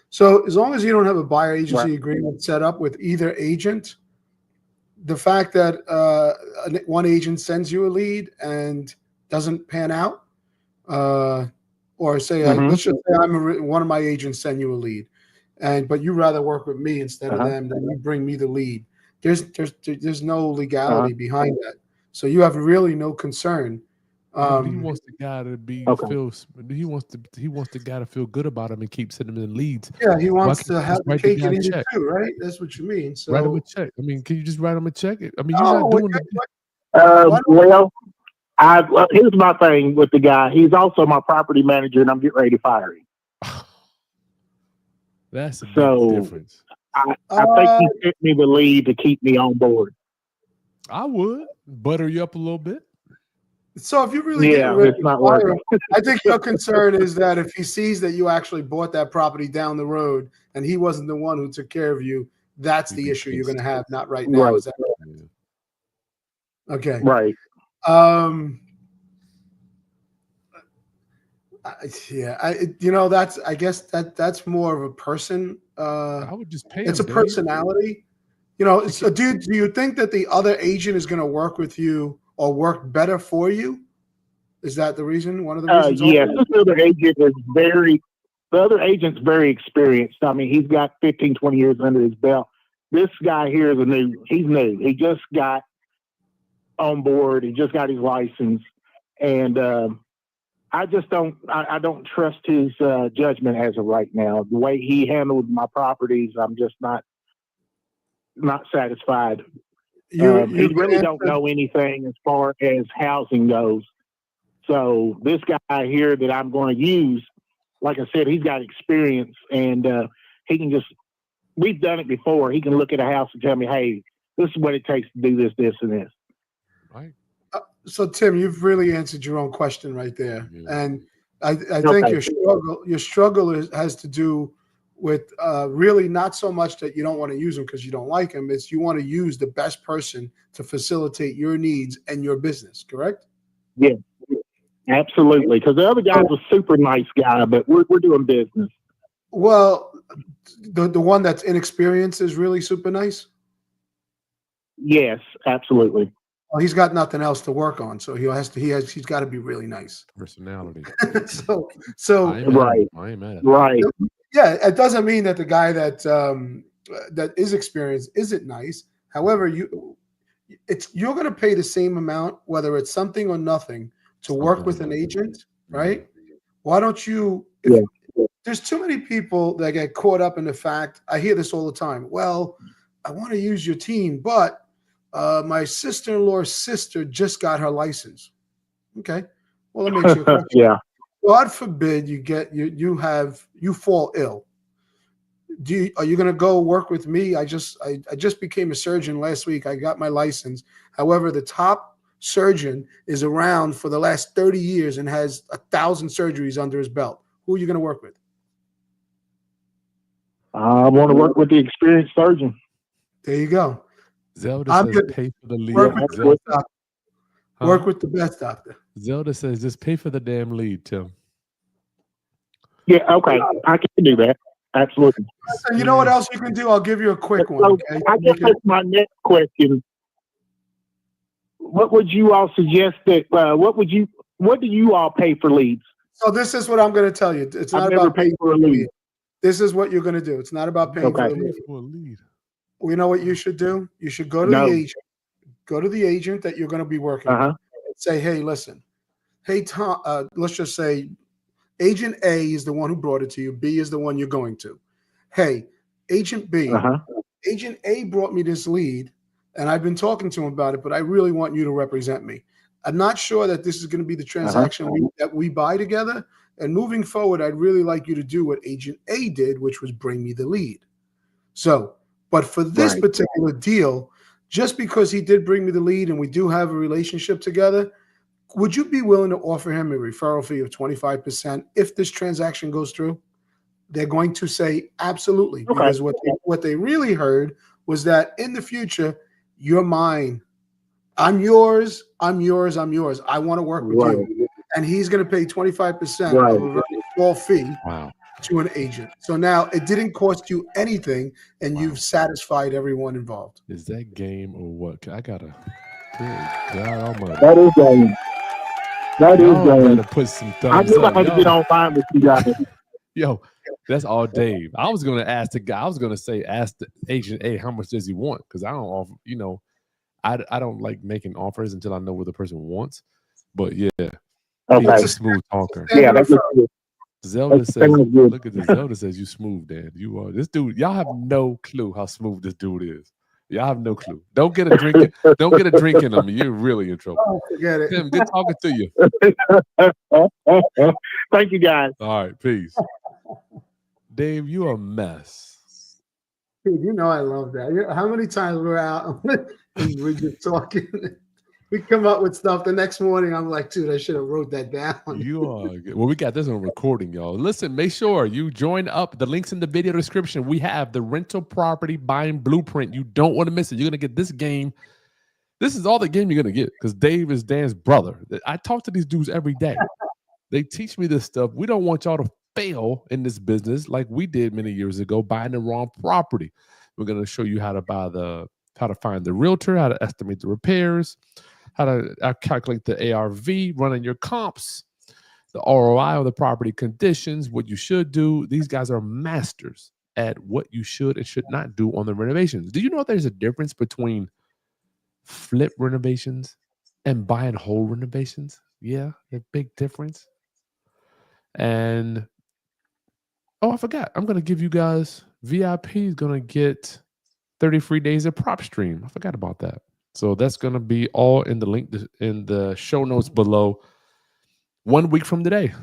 S1: So as long as you don't have a buyer agency agreement set up with either agent, the fact that one agent sends you a lead and doesn't pan out, or say, let's just say one of my agents send you a lead, but you rather work with me instead of them, then you bring me the lead. There's no legality behind that, so you have really no concern.
S2: But he wants the guy to he wants the guy to feel good about him and keep sending him in leads.
S1: Yeah, he wants to have the
S2: write the
S1: cake
S2: guy
S1: and eat
S2: check.
S1: it too, right? That's what you mean. So
S2: Write him a check. I mean, can you just write him a check? I mean, you're not doing
S5: well, here's my thing with the guy. He's also my property manager, and I'm getting ready to fire him.
S2: That's a big difference.
S5: I think he sent me the lead to keep me on board.
S2: I would butter you up a little bit.
S1: So if you really get rid
S5: it's not working.
S1: I think your concern is that if he sees that you actually bought that property down the road and he wasn't the one who took care of you, that's the issue you're going to have, not right now.
S5: Right.
S1: Is that right? Okay.
S5: Right.
S1: I guess that's more of a person.
S2: I would just pay.
S1: It's a personality. So do you think that the other agent is going to work with you or work better for you? Is that the reason? One of the reasons?
S5: Yes, the other agent's very experienced. I mean, he's got 15, 20 years under his belt. This guy here is he's new. He just got on board. He just got his license. And I don't trust his judgment as of right now. The way he handled my properties, I'm just not satisfied. He really don't know anything as far as housing goes. So this guy here that I'm going to use, like I said, he's got experience, and he can we've done it before. He can look at a house and tell me, hey, this is what it takes to do this, this, and this.
S2: Right.
S1: So Tim, you've really answered your own question right there. Yeah. And I think your struggle has to do with really not so much that you don't want to use them because you don't like them. It's you want to use the best person to facilitate your needs and your business, correct?
S5: Yeah, absolutely. Because the other guy's a super nice guy, but we're doing business.
S1: Well, the one that's inexperienced is really super nice?
S5: Yes, absolutely.
S1: Well, he's got nothing else to work on, so he's got to be really nice.
S2: Personality.
S1: so
S5: right.
S2: I ain't mad at
S5: right.
S1: Yeah, it doesn't mean that the guy that is experienced isn't nice. However, you're going to pay the same amount, whether it's something or nothing, to work with an agent, right? Why don't you? There's too many people that get caught up in the fact. I hear this all the time. Well, I want to use your team, but my sister-in-law's sister just got her license. Okay, well, let me ask you a question.
S5: Yeah.
S1: God forbid you fall ill. Are you going to go work with me? I just became a surgeon last week. I got my license. However, the top surgeon is around for the last 30 years and has 1,000 surgeries under his belt. Who are you going to work with?
S5: I want to work with the experienced surgeon.
S1: There you go.
S2: Zelda says pay for the lead.
S1: Work with the best doctor.
S2: Zelda says just pay for the damn lead, Tim.
S5: Yeah, okay. I can do that. Absolutely.
S1: And you know what else you can do? I'll give you a quick one.
S5: So
S1: Okay.
S5: I guess that's my next question. What would you all suggest that, what do you all pay for leads?
S1: So this is what I'm going to tell you. It's not
S5: I've never
S1: about
S5: paid for a lead.
S1: This is what you're going to do. It's not about paying
S5: Okay.
S1: for the lead.
S2: For a lead.
S1: You know what you should do? You should go to
S5: No.
S1: the agent. Go to the agent that you're going to be working with.
S5: Uh-huh.
S1: Say, hey, listen. Hey, Tom. Let's just say Agent A is the one who brought it to you. B is the one you're going to. Hey, Agent B.
S5: Uh-huh.
S1: Agent A brought me this lead, and I've been talking to him about it, but I really want you to represent me. I'm not sure that this is going to be the transaction that we buy together. And moving forward, I'd really like you to do what Agent A did, which was bring me the lead. So, but for this particular deal, just because he did bring me the lead and we do have a relationship together, would you be willing to offer him a referral fee of 25% if this transaction goes through? They're going to say absolutely, because what they really heard was that in the future, you're mine. I'm yours. I'm yours. I'm yours. I want to work with you. And he's going to pay 25% of a very small fee to an agent. So now it didn't cost you anything, and you've satisfied everyone involved.
S2: Is that game or what? I gotta. Good God Almighty.
S5: That is game. That is game.
S2: Gotta put some thumbs
S5: I knew I
S2: up.
S5: had to get online with you guys.
S2: Yo, that's all Dave. I was gonna ask the guy. I was gonna say, ask the agent A how much does he want? Because I don't offer. You know, I don't like making offers until I know what the person wants. But yeah, he's a smooth talker.
S5: Yeah, that's good.
S2: Zelda says, "Look at this." Zelda says, "You smooth, Dad. You are this dude. Y'all have no clue how smooth this dude is. Y'all have no clue. Don't get a drink. Don't get a drink in him. You're really in trouble."
S1: Oh, forget it.
S2: Tim, good talking to you.
S5: Thank you, guys.
S2: All right, peace. Dave, you a mess.
S1: Dude, you know I love that. How many times we're out and we're just talking? We come up with stuff. The next morning, I'm like, dude, I should have wrote that down.
S2: You are good. Well, we got this on recording, y'all. Listen, make sure you join up. The links in the video description. We have the rental property buying blueprint. You don't want to miss it. You're gonna get this game. This is all the game you're gonna get because Dave is Dan's brother. I talk to these dudes every day. They teach me this stuff. We don't want y'all to fail in this business like we did many years ago, buying the wrong property. We're gonna show you how to find the realtor, how to estimate the repairs, how to calculate the ARV, running your comps, the ROI of the property conditions, what you should do. These guys are masters at what you should and should not do on the renovations. Do you know there's a difference between flip renovations and buy and hold renovations? Yeah, a big difference. And I forgot. I'm going to give you guys, VIP is going to get 30 free days of prop stream. I forgot about that. So that's going to be all in the link in the show notes below. 1 week from today,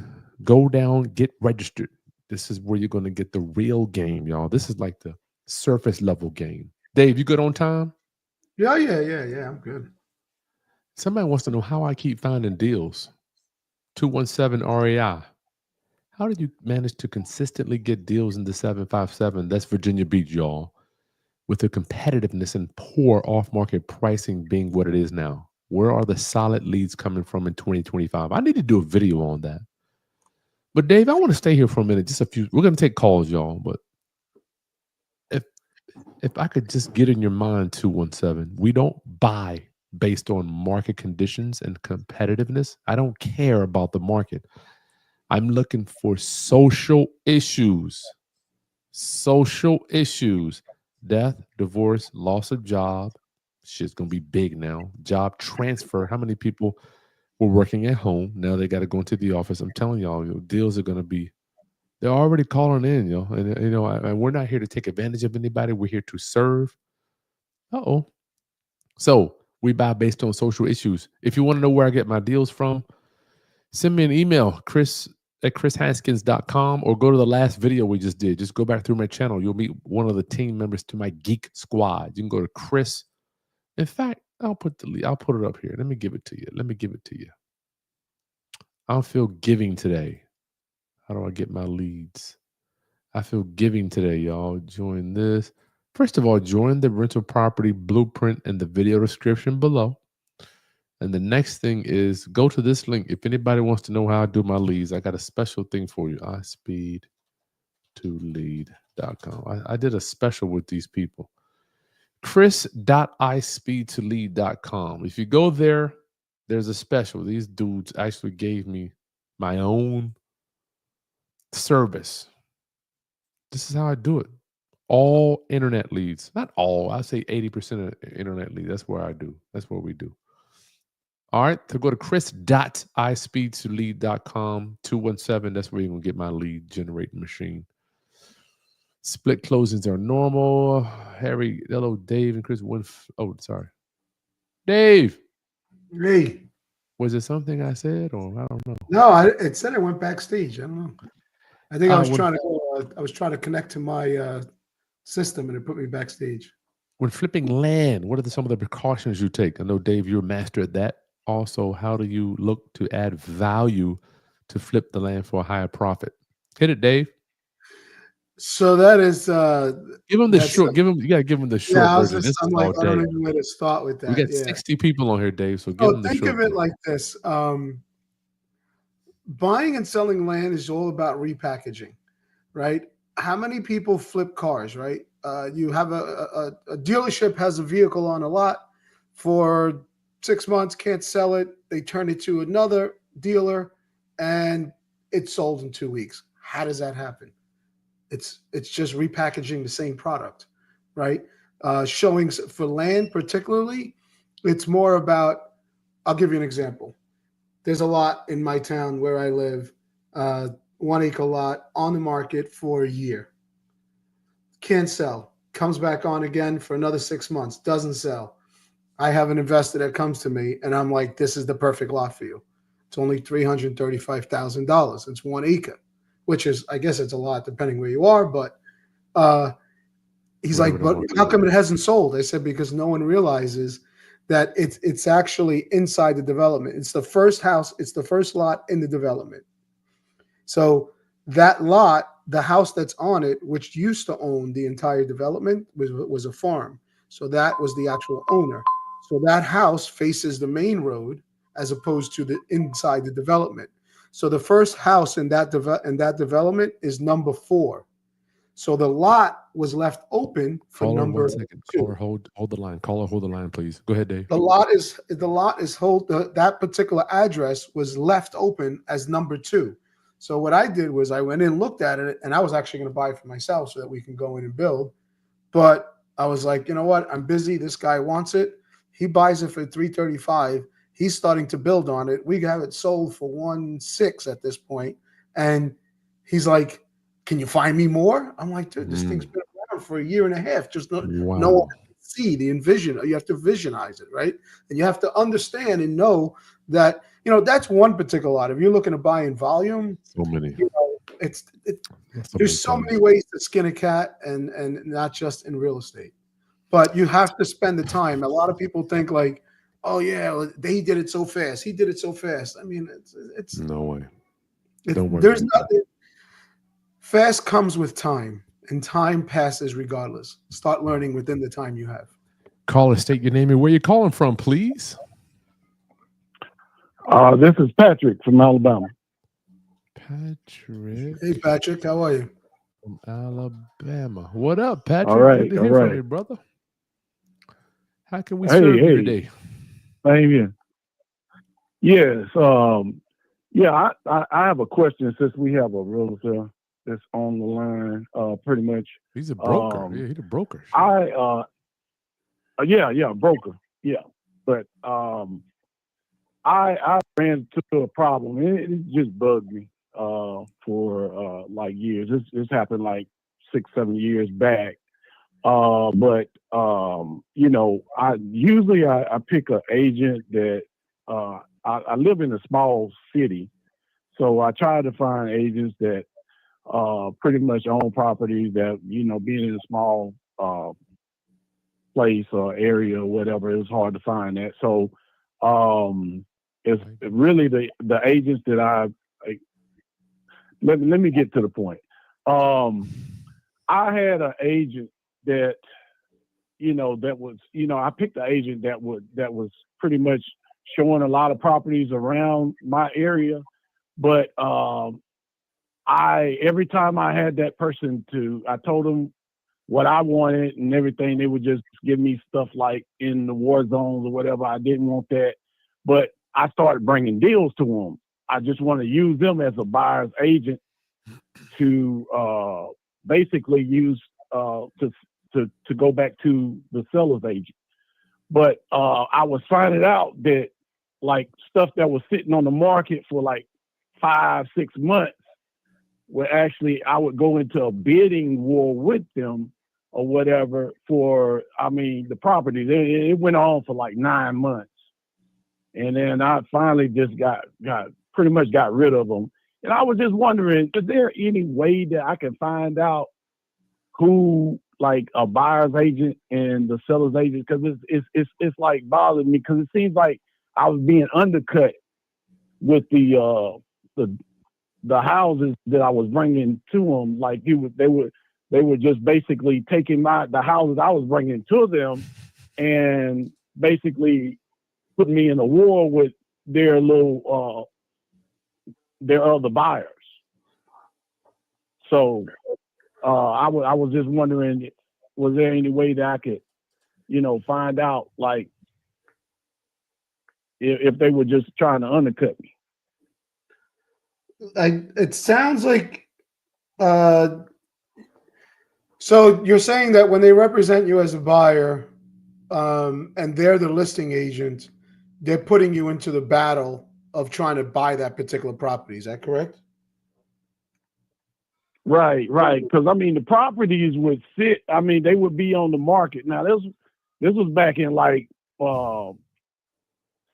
S2: go down, get registered. This is where you're going to get the real game, y'all. This is like the surface level game. Dave, you good on time?
S1: Yeah. I'm good.
S2: Somebody wants to know how I keep finding deals. 217 REI. How did you manage to consistently get deals in the 757? That's Virginia Beach, y'all. With the competitiveness and poor off-market pricing being what it is now. Where are the solid leads coming from in 2025? I need to do a video on that. But Dave, I want to stay here for a minute. Just a few. We're going to take calls, y'all. But if I could just get in your mind, 217, we don't buy based on market conditions and competitiveness. I don't care about the market. I'm looking for social issues. Social issues. Death, divorce, loss of job. Shit's going to be big now. Job transfer. How many people were working at home? Now they got to go into the office. I'm telling y'all, deals are going to be, they're already calling in, yo. And, and we're not here to take advantage of anybody. We're here to serve. So we buy based on social issues. If you want to know where I get my deals from, send me an email, kris@krishaskins.com, or go to the last video we just did. Just go back through my channel. You'll meet one of the team members to my geek squad. You can go to Kris. In fact, I'll put it up here. Let me give it to you. I feel giving today. How do I get my leads? I feel giving today, y'all. Join this. First of all, join the rental property blueprint in the video description below. And the next thing is go to this link. If anybody wants to know how I do my leads, I got a special thing for you. ispeed2lead.com. I did a special with these people. kris.ispeed2lead.com. If you go there, there's a special. These dudes actually gave me my own service. This is how I do it. All internet leads. Not all. I say 80% of internet leads. That's where I do. That's what we do. All right. To go to kris.ispeed2lead.com 217. That's where you're going to get my lead generating machine. Split closings are normal. Harry, hello, Dave and Chris. Oh, sorry. Dave.
S1: Hey.
S2: Was it something I said or I don't know?
S1: No, it said I went backstage. I don't know. I think I was trying to connect to my system and it put me backstage.
S2: When flipping land, what are some of the precautions you take? I know, Dave, you're a master at that. Also, how do you look to add value to flip the land for a higher profit? Hit it, Dave.
S1: So that is
S2: give him the short. You gotta give him the short version.
S1: I'm like, I don't even know where to start with that.
S2: We got 60 people on here, Dave. So give them the short.
S1: Think of it like this: buying and selling land is all about repackaging, right? How many people flip cars, right? You have a dealership has a vehicle on a lot for 6 months, can't sell it. They turn it to another dealer, and it's sold in 2 weeks. How does that happen? It's just repackaging the same product, right? Showings for land particularly, it's more about, I'll give you an example. There's a lot in my town where I live, 1 acre lot on the market for a year. Can't sell. Comes back on again for another 6 months. Doesn't sell. I have an investor that comes to me and I'm like, this is the perfect lot for you. It's only $335,000. It's 1 acre. Which is, I guess it's a lot depending where you are, but he's like, but how come it hasn't sold? I said, because no one realizes that it's actually inside the development. It's the first house, it's the first lot in the development. So that lot, the house that's on it, which used to own the entire development, was a farm. So that was the actual owner. So that house faces the main road as opposed to the inside the development. So the first house in that development is number 4. So the lot was left open for
S2: Caller,
S1: number
S2: 1 second.
S1: 2.
S2: Caller, hold the line. Caller, hold the line, please. Go ahead, Dave.
S1: That particular address was left open as number 2. So what I did was I went in, looked at it, and I was actually going to buy it for myself so that we can go in and build. But I was like, you know what? I'm busy. This guy wants it. He buys it for $335,000. He's starting to build on it. We have it sold for $1.6 at this point. And he's like, can you find me more? I'm like, dude, this thing's been around for a year and a half. Just no one can see the envision. You have to visionize it, right? And you have to understand and know that, that's one particular lot. If you're looking to buy in volume,
S2: so many.
S1: There's so many ways to skin a cat and not just in real estate. But you have to spend the time. A lot of people think like, oh yeah, he did it so fast. He did it so fast. I mean, it's
S2: no way.
S1: There's nothing. Fast comes with time, and time passes regardless. Start learning within the time you have.
S2: Caller, state your name and where you're calling from, please.
S5: This is Patrick from Alabama.
S2: Patrick.
S1: Hey, Patrick, how are you?
S2: From Alabama. What up, Patrick?
S5: All right,
S2: good to hear from you, brother. How can we serve you today?
S5: Thank you. Yes. I have a question since we have a realtor that's on the line. Pretty much. He's a broker.
S2: He's a broker.
S5: Broker. Yeah, but I ran into a problem. It just bugged me for like years. This happened like 6-7 years back. But I usually pick an agent that I live in a small city, so I try to find agents that pretty much own properties that, being in a small place or area or whatever, it's hard to find that. So it's really the agents that let me get to the point. I had an agent that, that was, I picked an agent that was pretty much showing a lot of properties around my area, but every time I had that person I told them what I wanted and everything, they would just give me stuff like in the war zones or whatever. I didn't want that, but I started bringing deals to them. I just want to use them as a buyer's agent to basically use to go back to the seller's agent. But I was finding out that like stuff that was sitting on the market for like 5-6 months, where actually I would go into a bidding war with them or whatever for, the property. It went on for like 9 months. And then I finally just got pretty much got rid of them. And I was just wondering, is there any way that I can find out who like a buyer's agent and the seller's agent? Because it's like bothering me, because it seems like I was being undercut with the houses that I was bringing to them. Like they were just basically taking the houses I was bringing to them and basically putting me in a war with their other buyers. So I was just wondering, was there any way that I could, find out like if they were just trying to undercut me?
S1: It sounds like so you're saying that when they represent you as a buyer and they're the listing agent, they're putting you into the battle of trying to buy that particular property. Is that correct?
S5: Right. Because the properties would sit. They would be on the market. Now this was back in like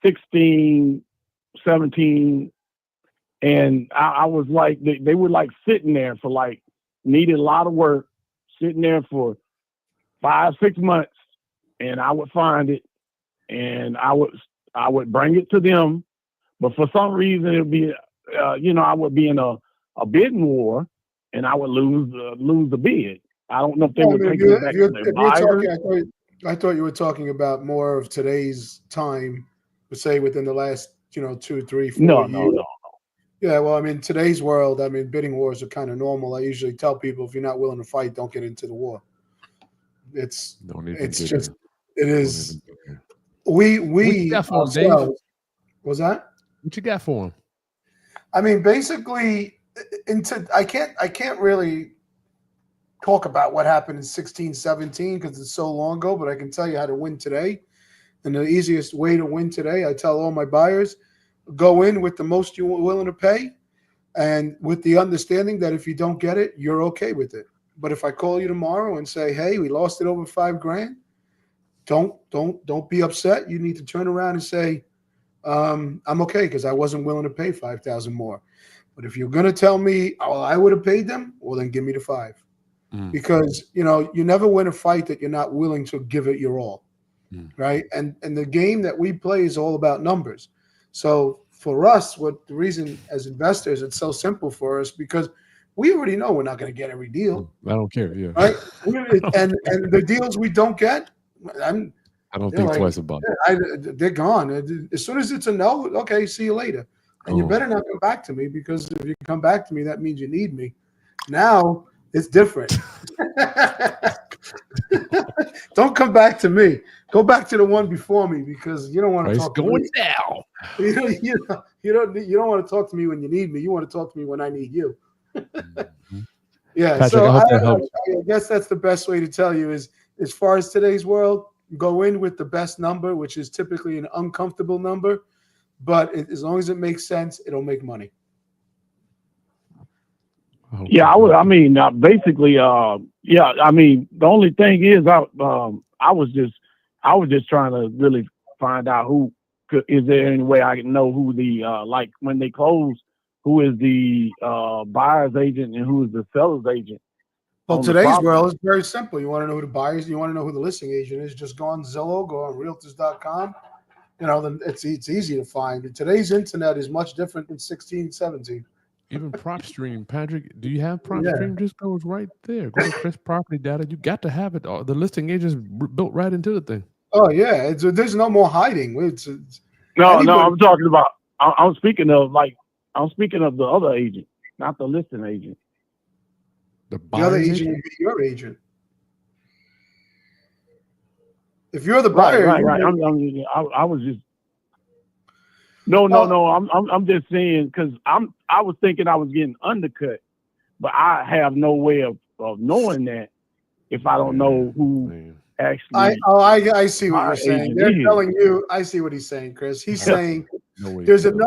S5: 16, 17, and I was like, they were like sitting there for like, needed a lot of work, sitting there for 5-6 months, and I would find it, and I would bring it to them, but for some reason it'd be, I would be in a bidding war, and I would lose the bid. I don't know if they would take it back to their buyers.
S1: I thought you were talking about more of today's time, let's say within the last 2, 3, 4 years.
S5: No.
S1: Yeah, well, today's world, bidding wars are kind of normal. I usually tell people, if you're not willing to fight, don't get into the war. It is. We ourselves. Was that?
S2: What you got for him?
S1: Basically, I can't really talk about what happened in 16, 17 because it's so long ago, but I can tell you how to win today. And the easiest way to win today, I tell all my buyers, go in with the most you're willing to pay and with the understanding that if you don't get it, you're okay with it. But if I call you tomorrow and say, hey, we lost it over $5,000, don't be upset. You need to turn around and say, I'm okay because I wasn't willing to pay $5,000 more. But if you're going to tell me, oh, I would have paid them, well, then give me the $5,000. Because, you never win a fight that you're not willing to give it your all. Right. And the game that we play is all about numbers. So for us, the reason as investors, it's so simple for us because we already know we're not going to get every deal.
S2: I don't care. Yeah.
S1: Right. and the deals we don't get,
S2: I don't think twice about
S1: it. They're gone. As soon as it's a no, okay, see you later. And you better not come back to me, because if you come back to me, that means you need me. Now it's different. Don't come back to me. Go back to the one before me, because you don't want to talk to me.
S2: Down.
S1: You don't want to talk to me when you need me. You want to talk to me when I need you. Yeah.
S2: Patrick,
S1: so
S2: I
S1: guess that's the best way to tell you is, as far as today's world, go in with the best number, which is typically an uncomfortable number, but as long as it makes sense, it'll make money.
S5: Yeah, basically, the only thing is, I was just trying to really find out is there any way I can know who the like when they close, who is the buyer's agent and who is the seller's agent.
S1: Well, today's world is very simple. You want to know who the buyers, you want to know who the listing agent is, just go on Zillow, go on Realtors.com. Then it's easy to find. And today's internet is much different than 16, 17.
S2: Even PropStream, Patrick, do you have PropStream? Just goes right there. Go to Kris Property Data. You got to have it. The listing agent's built right into the thing.
S1: Oh yeah, there's no more hiding.
S5: No,
S1: Anybody-
S5: I'm talking about. I'm speaking of the other agent, not the listing agent.
S2: The
S1: The other
S2: buyer's
S1: agent
S2: agent?
S1: would be your agent. If you're the
S5: Right.
S1: buyer,
S5: I was just. No. I'm just saying because I was thinking I was getting undercut, but I have no way of knowing that if I don't know who
S2: Man.
S5: actually.
S1: I see what
S5: my
S1: you're saying.
S5: agent
S1: They're
S5: is.
S1: telling you. I see what he's saying, Chris. He's saying
S2: No way.
S1: there's
S2: you know.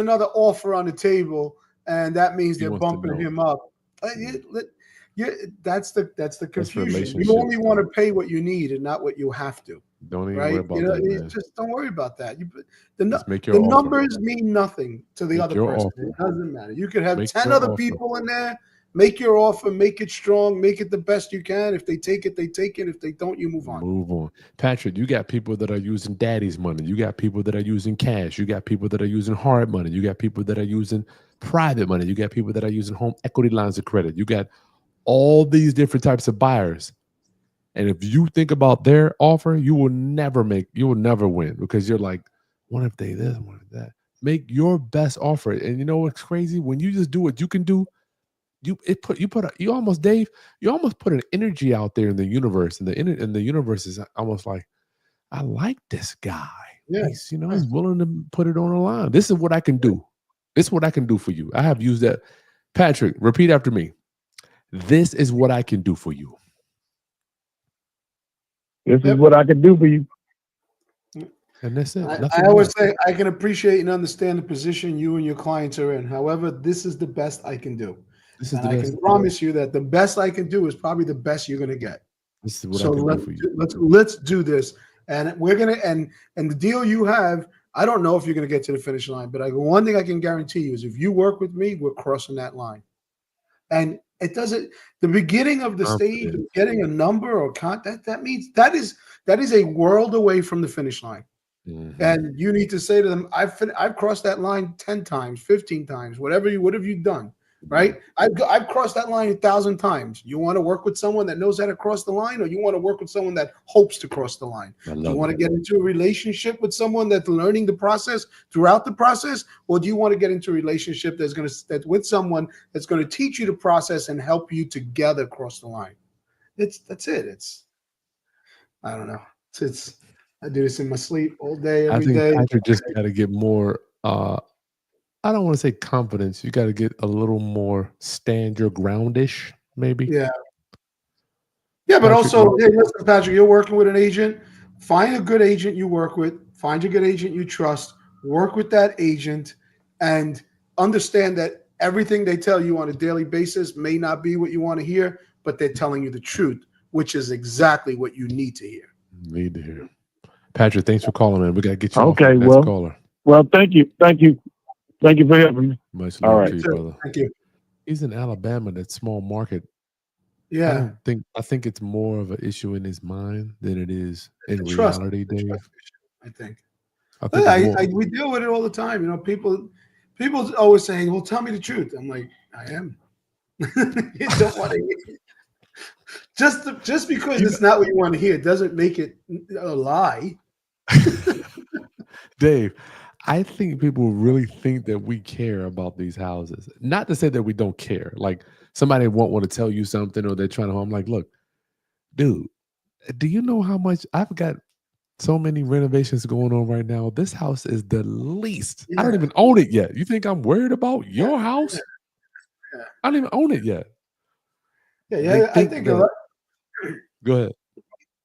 S1: another offer on the table, and that means
S2: He
S1: they're
S2: wants to
S1: bumping
S2: know.
S1: him up. That's the confusion. You
S2: relationships,
S1: only want
S2: though.
S1: to pay what you need and not what you have to.
S2: Don't even
S1: Right?
S2: worry about
S1: You know,
S2: that, man.
S1: just don't worry about that.
S2: Just make your
S1: The
S2: offer.
S1: numbers mean nothing to the
S2: Make
S1: other
S2: your
S1: person.
S2: offer.
S1: It doesn't matter. You could have
S2: Make
S1: 10
S2: your
S1: other
S2: offer.
S1: people in there. Make your offer, make it strong, make it the best you can. If they take it, they take it. If they don't, you move on.
S2: Move on. Patrick, you got people that are using daddy's money. You got people that are using cash. You got people that are using hard money. You got people that are using private money. You got people that are using home equity lines of credit. You got all these different types of buyers. And if you think about their offer, you will never win because you're like, what if they this, what if that? Make your best offer. And you know what's crazy? When you just do what you can do, you almost put an energy out there in the universe, and the universe is almost like, I like this guy.
S1: Yeah.
S2: He's willing to put it on the line. This is what I can do. This is what I can do for you. I have used that. Patrick, repeat after me. This is what I can do for you.
S5: This is what I can do for you.
S2: And that's it.
S1: I always say I can appreciate and understand the position you and your clients are in. However, this is the best I can do.
S2: This is
S1: And
S2: the
S1: I
S2: best.
S1: can promise you that the best I can do is probably the best you're going to get.
S2: This is what
S1: So
S2: I can do for you.
S1: let's do this. And we're going to, and the deal you have, I don't know if you're going to get to the finish line, but one thing I can guarantee you is if you work with me, we're crossing that line. And it doesn't, the beginning of the stage of getting a number or that means that is a world away from the finish line.
S2: Mhm.
S1: And you need to say to them, I've crossed that line 10 times, 15 times, what have you done? Right? I've crossed that line 1,000 times. You want to work with someone that knows how to cross the line, or you want to work with someone that hopes to cross the line? Do you want to get into a relationship with someone that's learning the process throughout the process, or do you want to get into a relationship that's with someone that's going to teach you the process and help you together cross the line? That's it. I don't know. I do this in my sleep all day, every day.
S2: Patrick just got to get more. I don't want to say confidence. You got to get a little more stand your groundish, maybe.
S1: Yeah. Yeah, but also, hey, listen, Patrick, you're working with an agent. Find a good agent you work with. Find a good agent you trust. Work with that agent, and understand that everything they tell you on a daily basis may not be what you want to hear, but they're telling you the truth, which is exactly what you need to hear.
S2: Need to hear. Patrick, thanks for calling, man. We got to get you off
S5: Okay,
S2: the next caller.
S5: Well, thank you for helping me.
S2: Much
S5: All
S2: love
S5: right.
S2: to you, brother.
S1: Thank you.
S2: He's in Alabama, that small market.
S1: Yeah.
S2: I think it's more of an issue in his mind than it is in
S1: Trust.
S2: reality, Dave.
S1: I think.
S2: I think it's more.
S1: We deal with it all the time. You know, people always saying, "Well, tell me the truth." I'm like, I am. You don't want to hear. Just because it's not what you want to hear doesn't make it a lie.
S2: Dave, I think people really think that we care about these houses. Not to say that we don't care. Like somebody won't want to tell you something, or they're trying to. I'm like, look, dude, do you know how much I've got? So many renovations going on right now. This house is the least.
S1: Yeah.
S2: I don't even own it yet. You think I'm worried about your house?
S1: Yeah.
S2: I don't even own it yet.
S1: Yeah. I think a lot.
S2: Go ahead.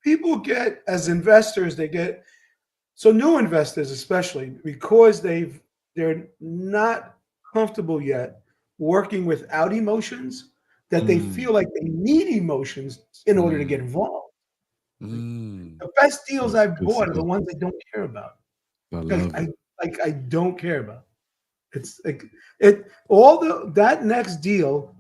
S1: People get, as investors, so new investors especially, because they're not comfortable yet working without emotions, that they feel like they need emotions in order to get involved. The best deals I've bought are the ones I don't care about.
S2: I love it.
S1: I don't care about. It's like that next deal.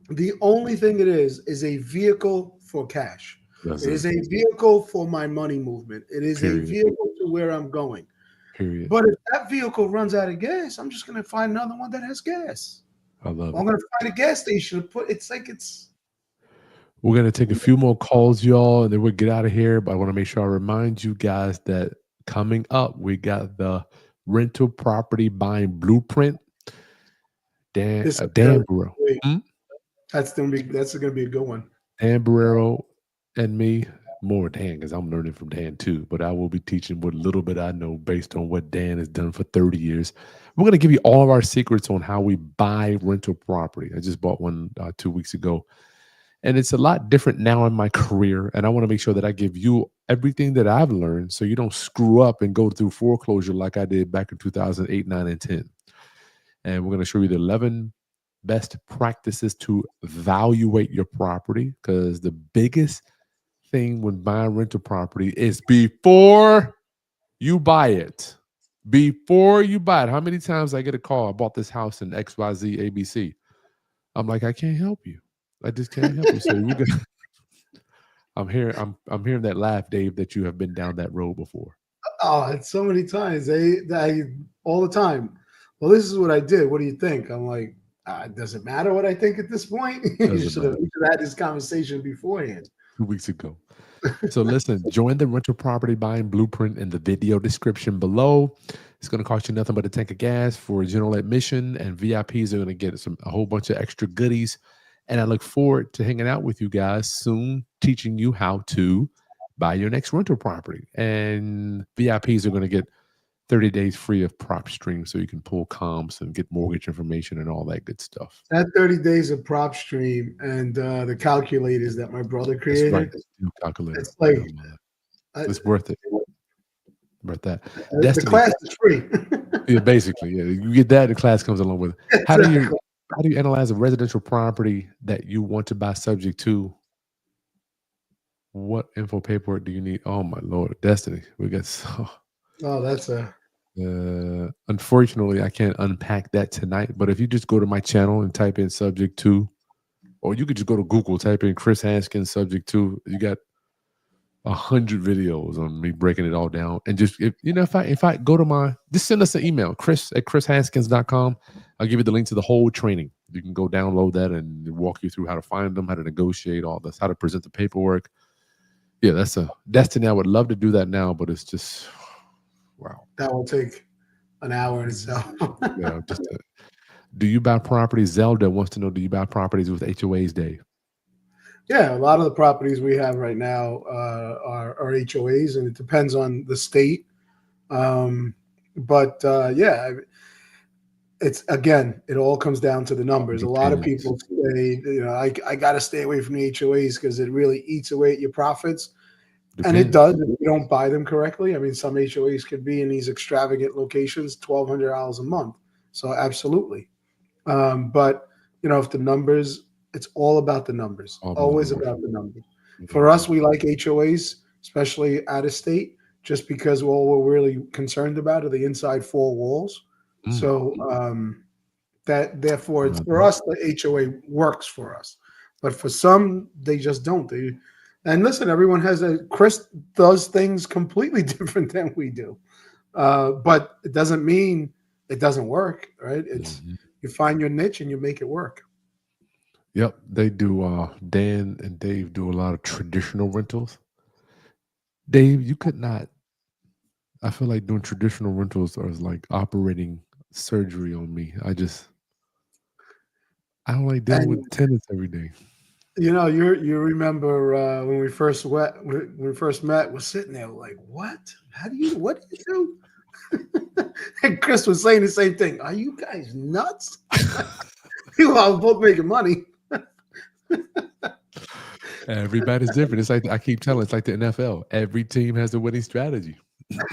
S1: The only thing it is a vehicle for cash. It is a vehicle for my money movement. It is a vehicle to where I'm going.
S2: Period.
S1: But if that vehicle runs out of gas, I'm just going to find another one that has gas.
S2: I love it.
S1: I'm going to find a gas station to put.
S2: We're going to take a few more calls, y'all, and then we'll get out of here. But I want to make sure I remind you guys that coming up, we got the rental property buying blueprint. Dan
S1: This
S2: Dan Borrero.
S1: wait, that's gonna be a good one.
S2: Dan Borrero and me, more Dan, because I'm learning from Dan too. But I will be teaching what little bit I know based on what Dan has done for 30 years. We're going to give you all of our secrets on how we buy rental property. I just bought one 2 weeks ago. And it's a lot different now in my career. And I want to make sure that I give you everything that I've learned so you don't screw up and go through foreclosure like I did back in 2008, 9, and 10. And we're going to show you the 11 best practices to evaluate your property, because the biggest thing when buying rental property is before you buy it. Before you buy it. How many times I get a call? I bought this house in XYZ ABC. I'm like, I can't help you. I just can't help you. So we're gonna I'm hearing that laugh, Dave, that you have been down that road before.
S1: Oh, it's so many times. They all the time. Well, this is what I did. What do you think? I'm like, it doesn't matter what I think at this point. We
S2: Doesn't
S1: should have
S2: matter.
S1: had this conversation beforehand.
S2: 2 weeks ago. So listen, join the rental property buying blueprint in the video description below. It's going to cost you nothing but a tank of gas for general admission, and VIPs are going to get a whole bunch of extra goodies. And I look forward to hanging out with you guys soon, teaching you how to buy your next rental property. And VIPs are going to get 30 days free of prop stream, so you can pull comps and get mortgage information and all that good stuff.
S1: That 30 days of prop stream and the calculators that my brother
S2: That's
S1: created.
S2: right. Calculator.
S1: It's like
S2: It's worth it. Worth that.
S1: the
S2: Destiny.
S1: class is free.
S2: Yeah, basically, yeah. You get that, the class comes along with it. How do you analyze a residential property that you want to buy subject to? What info paperwork do you need? Oh my Lord, Destiny. We got so
S1: Oh, that's a
S2: unfortunately I can't unpack that tonight. But if you just go to my channel and type in subject to, or you could just go to Google, type in Kris Haskins subject to, you got 100 videos on me breaking it all down. And just if I go to just send us an email, kris@krishaskins.com. I'll give you the link to the whole training. You can go download that and walk you through how to find them, how to negotiate all this, how to present the paperwork. Yeah, that's a destiny. I would love to do that now, but it's just wow.
S1: that will take an hour in itself.
S2: Yeah, do you buy properties? Zelda wants to know, do you buy properties with HOAs, Dave?
S1: Yeah, a lot of the properties we have right now are HOAs, and it depends on the state. But yeah, it's again, it all comes down to the numbers. A lot of people say, I got to stay away from the HOAs because it really eats away at your profits. And it does if you don't buy them correctly. I mean, some HOAs could be in these extravagant locations, $1,200 a month. So absolutely. But if the numbers, it's all about the numbers. Always about the numbers. For us, we like HOAs, especially out of state, just because all we're really concerned about are the inside four walls. So therefore, it's for us, the HOA works for us. But for some, they just don't. And listen, everyone Kris does things completely different than we do. But it doesn't mean it doesn't work, right? It's you find your niche and you make it work.
S2: Yep, they do. Dan and Dave do a lot of traditional rentals. Dave, you could not. I feel like doing traditional rentals is like operating surgery on me. I don't like dealing with tenants every day.
S1: You remember when we first met, we're sitting there like, what do you do? And Kris was saying the same thing. Are you guys nuts? You are both making money.
S2: Everybody's different. It's like I keep telling. It's like the NFL. Every team has a winning strategy.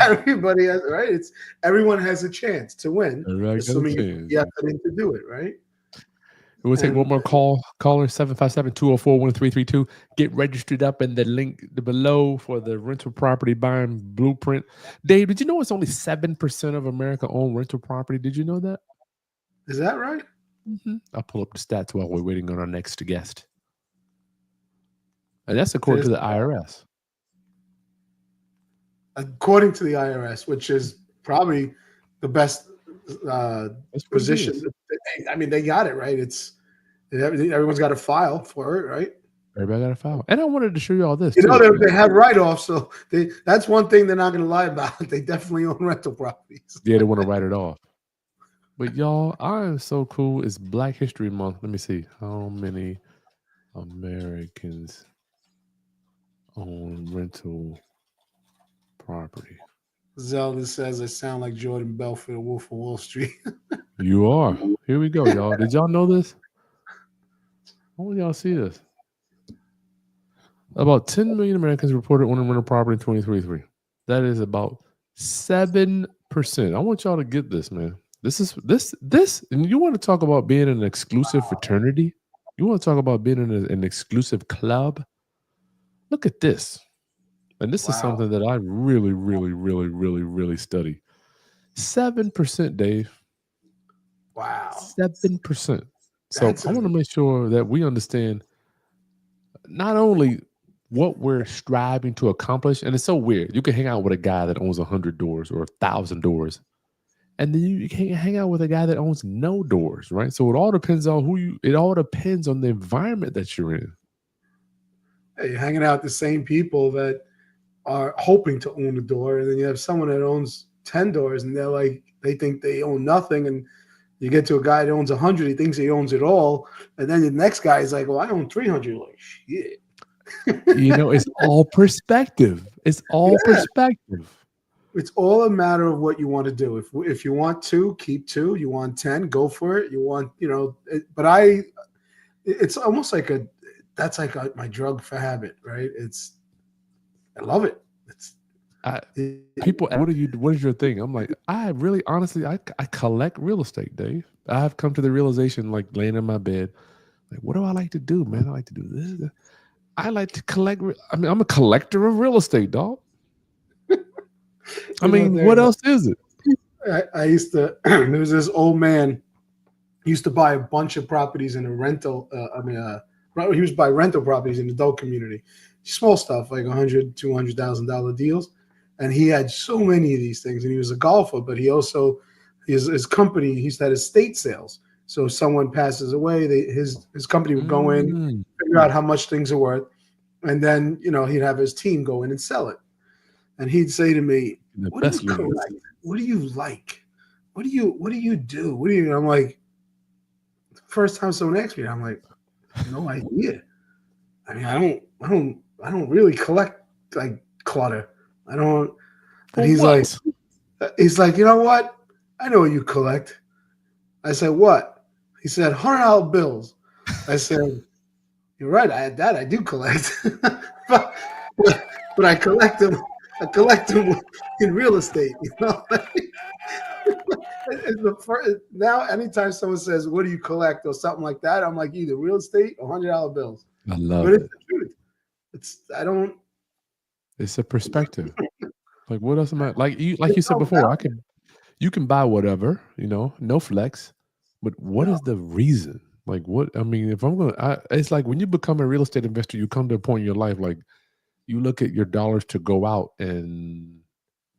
S1: Everybody has right. Everyone has a chance to win. Assuming you have the to do it, right?
S2: We'll take one more call. Caller 757-204-1332. Get registered up in the link below for the rental property buying blueprint. Dave, did you know it's only 7% of America own rental property? Did you know that?
S1: Is that right?
S2: I'll pull up the stats while we're waiting on our next guest. And that's according to the IRS.
S1: According to the IRS, which is probably the best position. I mean, they got it right. Everyone's got to file for it, right?
S2: Everybody got a file. And I wanted to show you all this
S1: You know,
S2: too.
S1: they have write-offs, so that's one thing they're not going to lie about. They definitely own rental properties.
S2: Yeah, they want to write it off. But y'all, I am so cool. It's Black History Month. Let me see. How many Americans own rental property?
S1: Zelda says I sound like Jordan Belfort, Wolf of Wall Street.
S2: You are. Here we go, y'all. Did y'all know this? How will y'all see this? About 10 million Americans reported owning rental property in 2023. That is about 7%. I want y'all to get this, man. This, and you want to talk about being in an exclusive fraternity? You want to talk about being in an exclusive club? Look at this. And this is something that I really, really, really, really, really study. 7%, Dave.
S1: Wow.
S2: 7%. So I want to make sure that we understand not only what we're striving to accomplish, and it's so weird. You can hang out with a guy that owns 100 doors or 1,000 doors, and then you can't hang out with a guy that owns no doors, right? So it all depends on it all depends on the environment that you're in.
S1: Hey, you're hanging out with the same people that are hoping to own a door, and then you have someone that owns 10 doors, and they think they own nothing, and you get to a guy that owns 100, he thinks he owns it all, and then the next guy is like, well, I own 300. Like, shit.
S2: You know, it's all perspective. It's all perspective.
S1: It's all a matter of what you want to do. If you want 2, keep 2. You want 10, go for it. You want, it's almost like that's like my drug for habit, right? I love it.
S2: People, what is your thing? I'm like, I collect real estate, Dave. I've come to the realization, like laying in my bed, like, what do I like to do, man? I like to do this. I like to collect. I'm a collector of real estate, dog. What else is it?
S1: I used to, there was this old man, he used to buy a bunch of properties in a rental, he was buy rental properties in the adult community. Small stuff, like $100,000, $200,000 deals. And he had so many of these things. And he was a golfer, but he also, his company, he used to have estate sales. So if someone passes away, his company would go in, figure out how much things are worth, and then he'd have his team go in and sell it. And he'd say to me, "What do you collect? What do you like? What do you do? What do you?" I'm like, the first time someone asked me, I'm like, no idea. I mean, I don't really collect like clutter. I don't. And he's like, you know what? I know what you collect. I said, what? He said, $100 bills. I said, you're right. I do collect, but I collect them. I collect them in real estate. Now, anytime someone says, "What do you collect?" or something like that, I'm like, either real estate or $100 bills.
S2: I love
S1: it.
S2: It's
S1: the truth.
S2: It's a perspective. Like, what else am I like? You said before, you can buy whatever, no flex, but what is the reason? Like, what? I mean, if I'm it's like when you become a real estate investor, you come to a point in your life, like you look at your dollars to go out and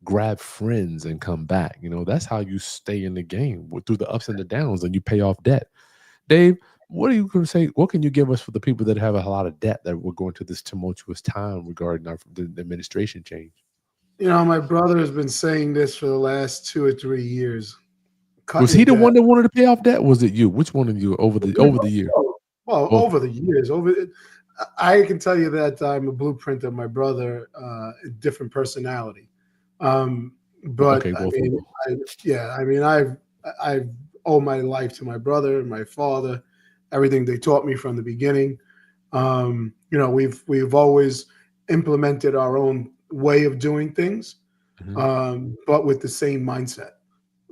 S2: grab friends and come back. That's how you stay in the game through the ups and the downs, and you pay off debt. Dave, what are you going to say? What can you give us for the people that have a lot of debt that we're going through this tumultuous time regarding the administration change?
S1: My brother has been saying this for the last 2 or 3 years.
S2: Was he the one that wanted to pay off debt? Was it you? Which one of you over the year?
S1: Well, over the years, I can tell you that I'm a blueprint of my brother, different personality. But I've owe my life to my brother and my father, everything they taught me from the beginning. We've always implemented our own way of doing things, but with the same mindset.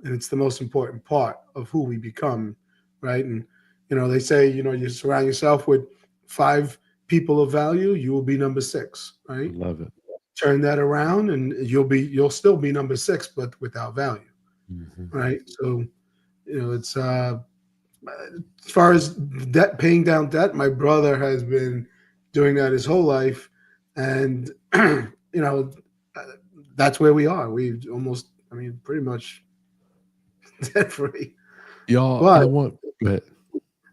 S1: And it's the most important part of who we become, right? And, they say, you surround yourself with 5 people of value, you will be number 6, right?
S2: Love it.
S1: Turn that around and you'll still be number 6, but without value, right? So, it's as far as debt, paying down debt, my brother has been doing that his whole life, and that's where we are. We've almost, pretty much debt free.
S2: Y'all, go ahead.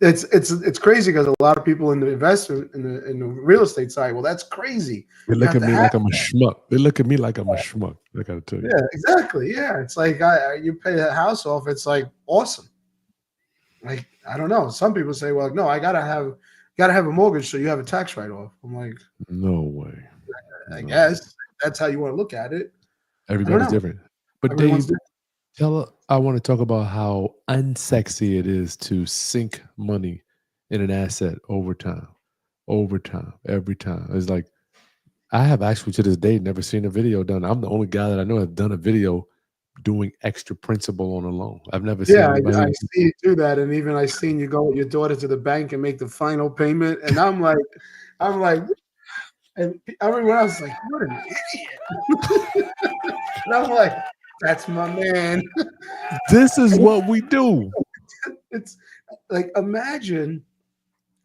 S1: it's crazy because a lot of people in the investment in the real estate side, well, that's crazy.
S2: They
S1: You
S2: look
S1: have
S2: at
S1: to
S2: me
S1: have
S2: like I'm a schmuck. They look at me like I'm a schmuck. I gotta tell you.
S1: yeah, exactly. Yeah, it's like you pay that house off. It's like awesome. Like I don't know. Some people say, well, no, I gotta have a mortgage so you have a tax write off. I'm like,
S2: No way.
S1: I
S2: No.
S1: guess that's how you want to look at it. I don't
S2: Everybody's
S1: know.
S2: different. But
S1: Everyone's
S2: Dave, I want to talk about how unsexy it is to sink money in an asset over time, every time. It's like I have actually to this day never seen a video done. I'm the only guy that I know have done a video doing extra principal on a loan. I've never seen
S1: Yeah, I
S2: anybody.
S1: see you do that, and even I seen you go with your daughter to the bank and make the final payment, and I'm like, and everyone else is like, what an idiot, and I'm like, that's my man.
S2: This is what we do.
S1: It's like imagine.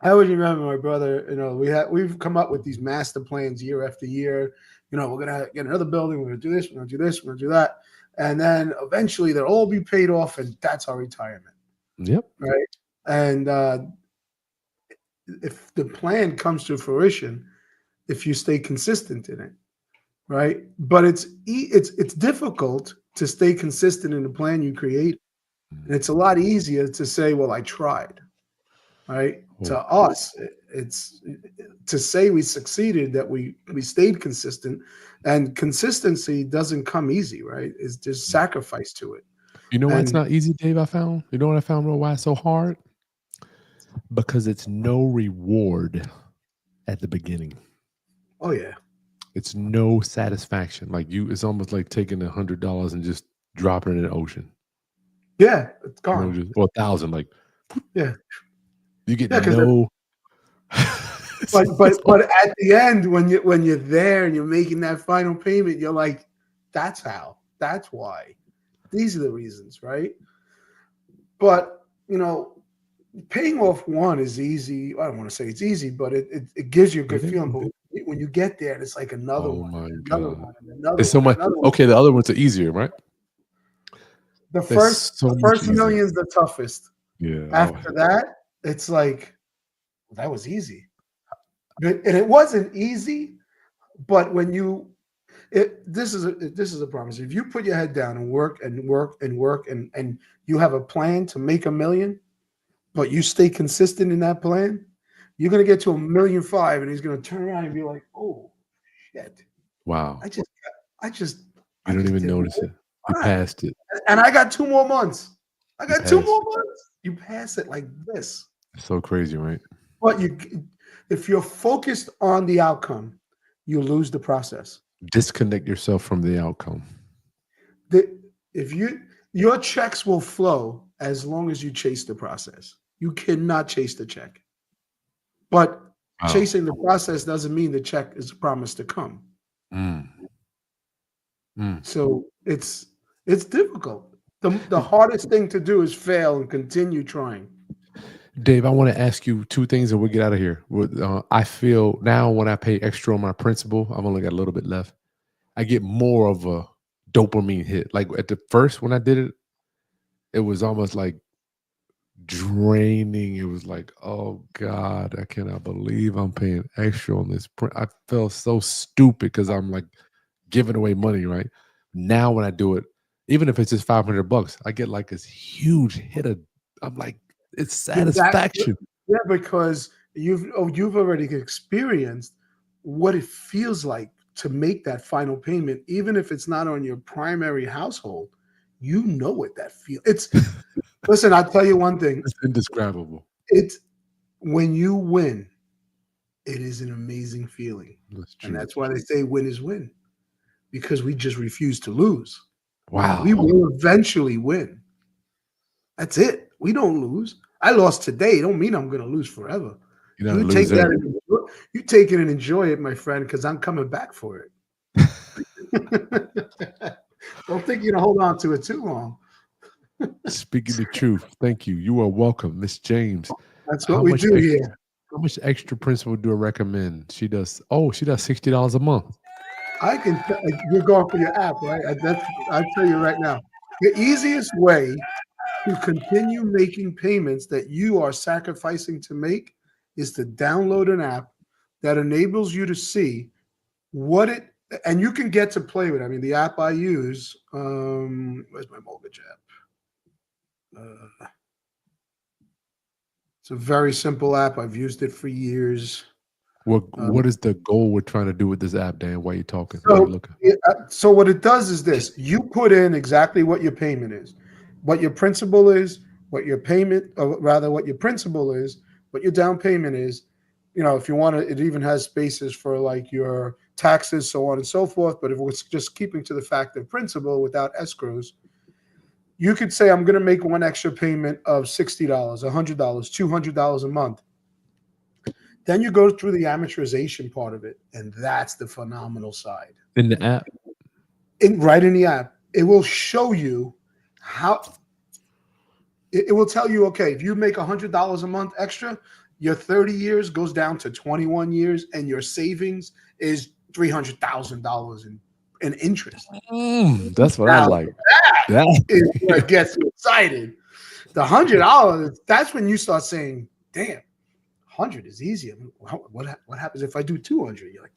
S1: I always remember my brother. You know, we've come up with these master plans year after year. You know, we're gonna get another building. We're gonna do this. We're gonna do this. We're gonna do that, and then eventually they'll all be paid off, and that's our retirement,
S2: Yep.
S1: right? And if the plan comes to fruition, if you stay consistent in it, right? But it's difficult to stay consistent in the plan you create, and it's a lot easier to say, "Well, I tried." Right? To us, it's to say we succeeded, that we stayed consistent, and consistency doesn't come easy, right? It's just sacrifice to it.
S2: You know why it's
S1: And
S2: not easy, Dave? I found. You know what I found? Why it's so hard? Because it's no reward at the beginning.
S1: oh yeah,
S2: It's no satisfaction. Like it's almost like taking $100 and just dropping it in the ocean.
S1: yeah, it's
S2: You know,
S1: gone.
S2: or 1,000. Like
S1: Yeah,
S2: you get
S1: yeah, because
S2: no.
S1: but at the end, when you're there and you're making that final payment, you're like, that's how, that's why, these are the reasons, right? But you know, paying off one is easy. I don't want to say it's easy, but it gives you a good
S2: It
S1: feeling.
S2: is.
S1: But when you get there, it's like another
S2: Oh
S1: one,
S2: my
S1: and another
S2: God.
S1: one, and another
S2: It's so
S1: one,
S2: much.
S1: another one.
S2: Okay, the other ones are easier, right?
S1: The
S2: That's so
S1: the
S2: much
S1: first
S2: easier.
S1: million's the toughest.
S2: Yeah.
S1: After that, it's like that was easy, and it wasn't easy. But when you this is a promise. If you put your head down and work and work and work and you have a plan to make 1 million, but you stay consistent in that plan, you're gonna get to 1,000,005, and he's gonna turn around and be like, "Oh shit,
S2: Wow.
S1: I just, I just,
S2: You
S1: I
S2: don't
S1: just
S2: even
S1: did
S2: notice it. You
S1: fine.
S2: passed it.
S1: And I got 2 more months. I
S2: You
S1: got 2
S2: passed
S1: more
S2: it.
S1: months. You pass it like this,
S2: It's so crazy, right?
S1: but if you're focused on the outcome, you lose the process.
S2: Disconnect yourself from the outcome.
S1: If your checks will flow as long as you chase the process. You cannot chase the check. But
S2: Wow.
S1: chasing the process doesn't mean the check is promised to come.
S2: Mm. Mm.
S1: So it's difficult. The hardest thing to do is fail and continue trying.
S2: Dave, I want to ask you two things and we'll get out of here. I feel now when I pay extra on my principal, I've only got a little bit left. I get more of a dopamine hit. Like at the first when I did it, it was almost like draining. It was like, oh God, I cannot believe I'm paying extra on this. I felt so stupid because I'm like giving away money, right? Now when I do it, even if it's just $500, I get like this huge hit of. I'm like, it's satisfaction.
S1: Yeah, because you've already experienced what it feels like to make that final payment, even if it's not on your primary household. You know what that feels. Listen, I'll tell you one thing.
S2: It's indescribable.
S1: It's when you win, it is an amazing feeling. And that's why they say win is win. Because we just refuse to lose.
S2: Wow.
S1: We will eventually win. That's it. We don't lose. I lost today. Don't mean I'm going to lose forever. You take it and enjoy it, my friend, because I'm coming back for it. Don't think you're going to hold on to it too long.
S2: Speaking the truth. Thank you. You are welcome, Miss James.
S1: That's what we do here.
S2: How much extra principal do I recommend? She does $60 a month.
S1: I can. You're going for your app, right? I'll tell you right now. The easiest way to continue making payments that you are sacrificing to make is to download an app that enables you to see what it, and you can get to play with it. I mean, the app I use, where's my mortgage app? It's a very simple app. I've used it for years.
S2: What is the goal we're trying to do with this app, Dan? Why are you talking?
S1: So,
S2: Why are you looking?
S1: So what it does is this: you put in exactly what your payment is, what your principal is, what your payment, or rather, what your principal is, what your down payment is. You know, if you want to, it even has spaces for like your taxes, so on and so forth. But if it's just keeping to the fact of principal without escrows, you could say, I'm going to make one extra payment of $60, $100, $200 a month. Then you go through the amortization part of it, and that's the phenomenal side.
S2: In the app?
S1: Right in the app, it will show you how, it will tell you, okay, if you make $100 a month extra, your 30 years goes down to 21 years, and your savings is $300,000 in interest.
S2: That's what I like.
S1: That is what gets you excited. The $100, that's when you start saying, damn, 100 is easy. I mean, what happens if I do 200? You're like,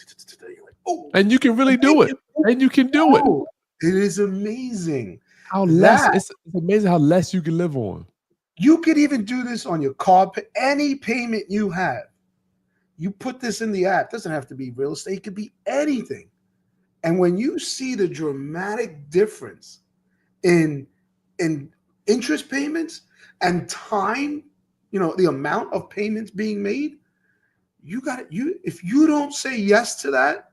S1: oh,
S2: and you can really do it. And you can do it.
S1: It is amazing.
S2: How less it's amazing how less you can live on.
S1: You could even do this on your car, any payment you have. You put this in the app. It doesn't have to be real estate. It could be anything. And when you see the dramatic difference in interest payments and time, you know, the amount of payments being made, if you don't say yes to that,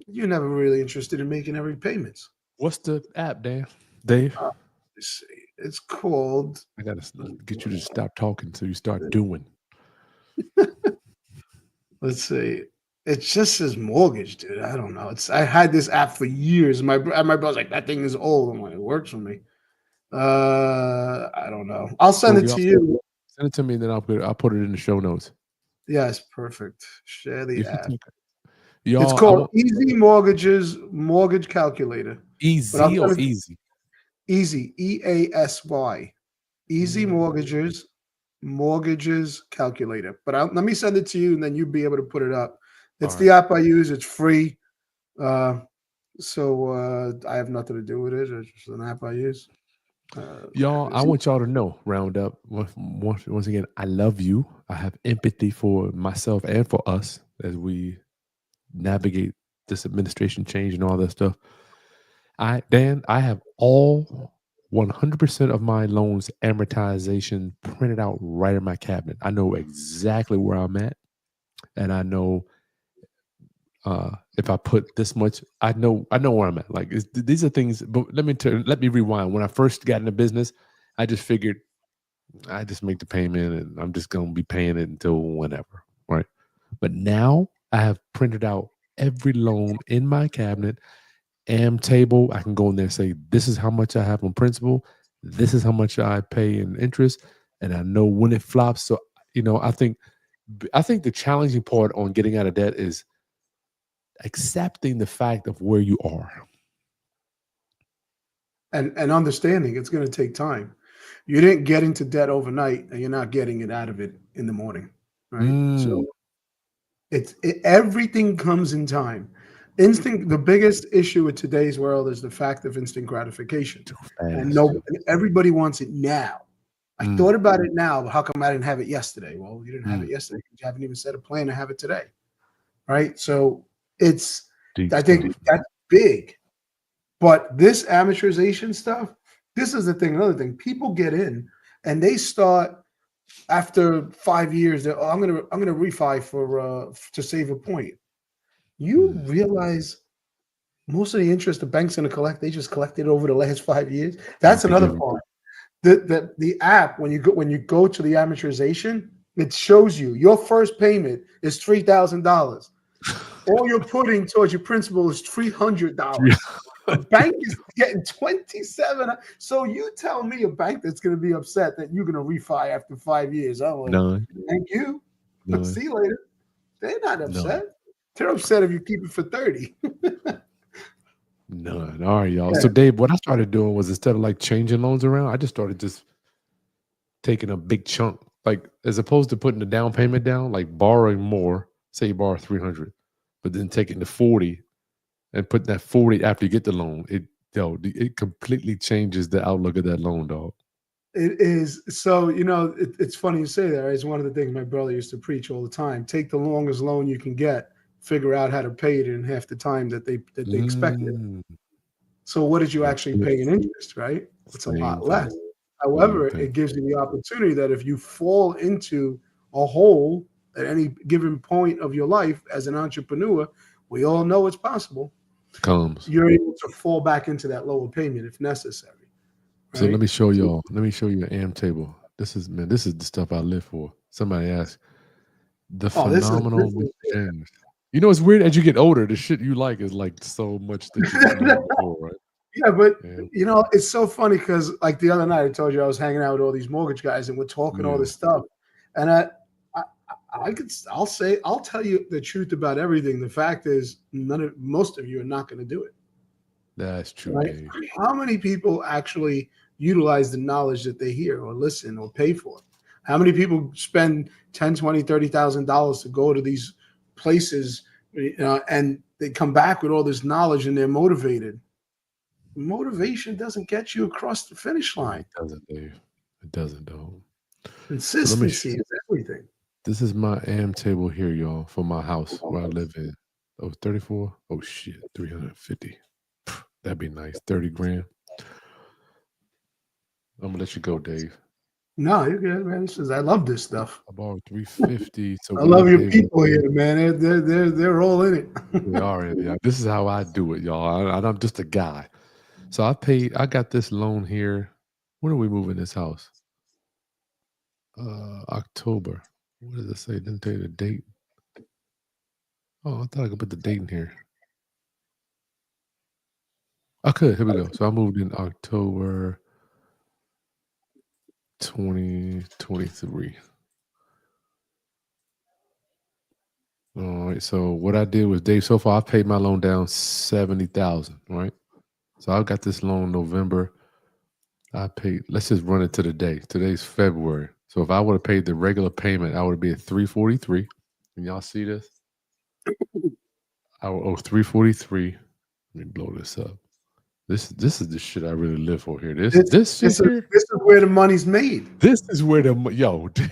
S1: you're never really interested in making every payments.
S2: What's the app, Dan? Dave?
S1: Let's see. It's called.
S2: I gotta get you to stop talking so you start doing.
S1: Let's see. It just says mortgage, dude. I don't know. I had this app for years. My brother's like, that thing is old. I'm like, it works for me. I don't know. I'll send it to you.
S2: Send it to me, and then I'll put it in the show notes.
S1: Yes, perfect. Share the app.
S2: Y'all,
S1: it's called Easy Mortgages Mortgage Calculator.
S2: Easy or easy?
S1: Easy, EASY. Easy Mortgages Calculator. But let me send it to you, and then you'll be able to put it up. It's the app I use. It's free. So I have nothing to do with it. It's just an app I use.
S2: Y'all, I want y'all to know, Roundup, once again, I love you. I have empathy for myself and for us as we navigate this administration change and all that stuff. Dan, I have all 100% of my loans amortization printed out right in my cabinet. I know exactly where I'm at, and I know if I put this much, I know where I'm at. Like these are things. But let me rewind. When I first got into business, I just figured I just make the payment and I'm just gonna be paying it until whenever, right? But now I have printed out every loan in my cabinet, table. I can go in there and say, this is how much I have on principal. This is how much I pay in interest, and I know when it flops. So I think the challenging part on getting out of debt is accepting the fact of where you are
S1: and understanding it's going to take time. You didn't get into debt overnight, and you're not getting it out of it in the morning, right? So everything comes in time. The biggest issue with today's world is the fact of instant gratification, and everybody wants it now. I thought about it now, but how come I didn't have it yesterday? Well, you didn't have it yesterday because you haven't even set a plan to have it today, right? So I think that's big. But this amortization stuff, this is the thing. Another thing, people get in and they start after 5 years. I'm gonna refi to save a point. You realize most of the interest the bank's gonna collect, they just collected over the last 5 years. That's another part. The app, when you go to the amortization, it shows you your first payment is $3,000. All you're putting towards your principal is $300. The bank is getting $27. So you tell me a bank that's going to be upset that you're going to refi after 5 years. I'm like,
S2: none.
S1: Thank you. See you later. They're not upset. They're upset if you keep it for 30.
S2: None. All right, y'all. Yeah. So Dave, what I started doing was instead of like changing loans around, I just started taking a big chunk, like as opposed to putting the down payment down, like borrowing more. Say you borrow 300, but then taking the 40 and putting that 40 after you get the loan. It completely changes the outlook of that loan, dog.
S1: It is. So, it's funny you say that. Right? It's one of the things my brother used to preach all the time. Take the longest loan you can get, figure out how to pay it in half the time that they expected.
S2: Mm,
S1: So what did you
S2: same
S1: actually pay in interest, right? It's a lot
S2: thing.
S1: less.
S2: Same
S1: However,
S2: thing.
S1: it gives you the opportunity that if you fall into a hole at any given point of your life as an entrepreneur, we all know it's possible.
S2: Comes.
S1: You're able to fall back into that lower payment if necessary.
S2: So
S1: Right?
S2: let me show y'all. Let me show you an AM table. This is the stuff I live for. Somebody asked the
S1: Oh, this
S2: phenomenal
S1: is
S2: Mr. James. You know, it's weird as you get older, the shit you like is like so much that you didn't like before, right?
S1: yeah, but
S2: And
S1: it's so funny because like the other night I told you I was hanging out with all these mortgage guys and we're talking all
S2: yeah,
S1: this stuff, and I'll tell you the truth about everything. The fact is, most of you are not going to do it.
S2: that's true,
S1: Right?
S2: Dave.
S1: How many people actually utilize the knowledge that they hear or listen or pay for? How many people spend $10, $20, $30,000 to go to these places, and they come back with all this knowledge and they're motivated? Motivation doesn't get you across the finish line.
S2: It doesn't, Dave. It doesn't, dog. So
S1: Consistency is everything.
S2: this is my AM table here, y'all, for my house where I live in. Oh, 34? Oh shit, 350. That'd be nice. 30 grand. I'm gonna let you go, Dave.
S1: No, you're good, man. I love this stuff.
S2: I borrowed 350. So
S1: I
S2: what
S1: love your
S2: did
S1: people here, man. They're all in it.
S2: They are in it. Yeah. This is how I do it, y'all. I'm just a guy. So I got this loan here. When are we moving this house? October. What does it say? It didn't tell you the date. Oh, I thought I could put the date in here. I could. Here we go. So I moved in October 2023. All right. So what I did was, Dave, so far I've paid my loan down 70,000. Right. So I got this loan November. I paid. Let's just run it to the day. Today's February. So if I would have paid the regular payment, I would be at 343. Can y'all see this? I would owe 343. Let me blow this up. This is the shit I really live for here. This shit here.
S1: This is where the money's made.
S2: This is where the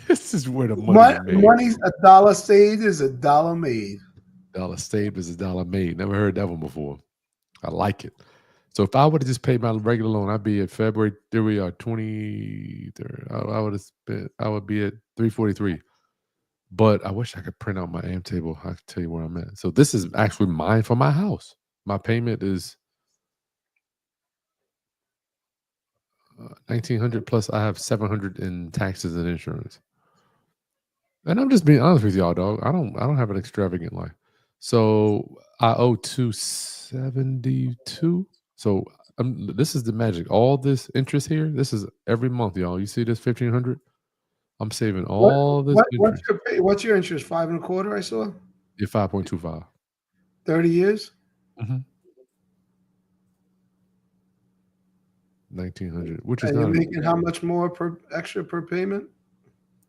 S2: This is where the money made.
S1: Money's a dollar saved is a dollar made.
S2: Dollar saved is a dollar made. Never heard that one before. I like it. So if I would have just paid my regular loan, I'd be at February. There we are, 23rd. I would be at 343. But I wish I could print out my AM table. I can tell you where I'm at. So this is actually mine for my house. My payment is 1,900 plus. I have 700 in taxes and insurance. And I'm just being honest with y'all, dog. I don't have an extravagant life. So I owe 272. So this is the magic. All this interest here, this is every month, y'all. You see this 1,500? I'm saving all this interest.
S1: What's your interest? 5 1/4, I saw?
S2: You're 5.25.
S1: 30 years?
S2: 1,900, which is
S1: And
S2: not
S1: you're making how much more extra per payment?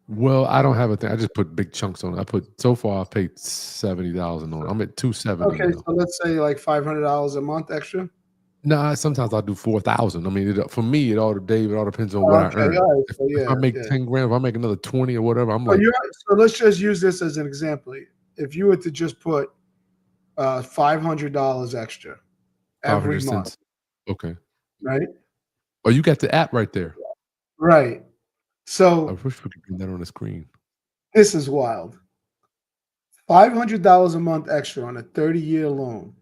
S2: Well, I don't have a thing. I just put big chunks on it. So far I've paid 70,000 on it. I'm at 270.
S1: Okay,
S2: now.
S1: so let's say like $500 a month extra.
S2: Nah, sometimes I do 4,000. I mean, for me, it all depends on what I earn.
S1: Right.
S2: If I make 10 grand, if I make another 20 or whatever, I'm like.
S1: So let's just use this as an example. If you were to just put $500 extra every month,
S2: Okay.
S1: right?
S2: Oh, you got the app right there.
S1: Right.
S2: I
S1: So
S2: wish we could put that on the screen.
S1: this is wild. $500 a month extra on a 30-year loan.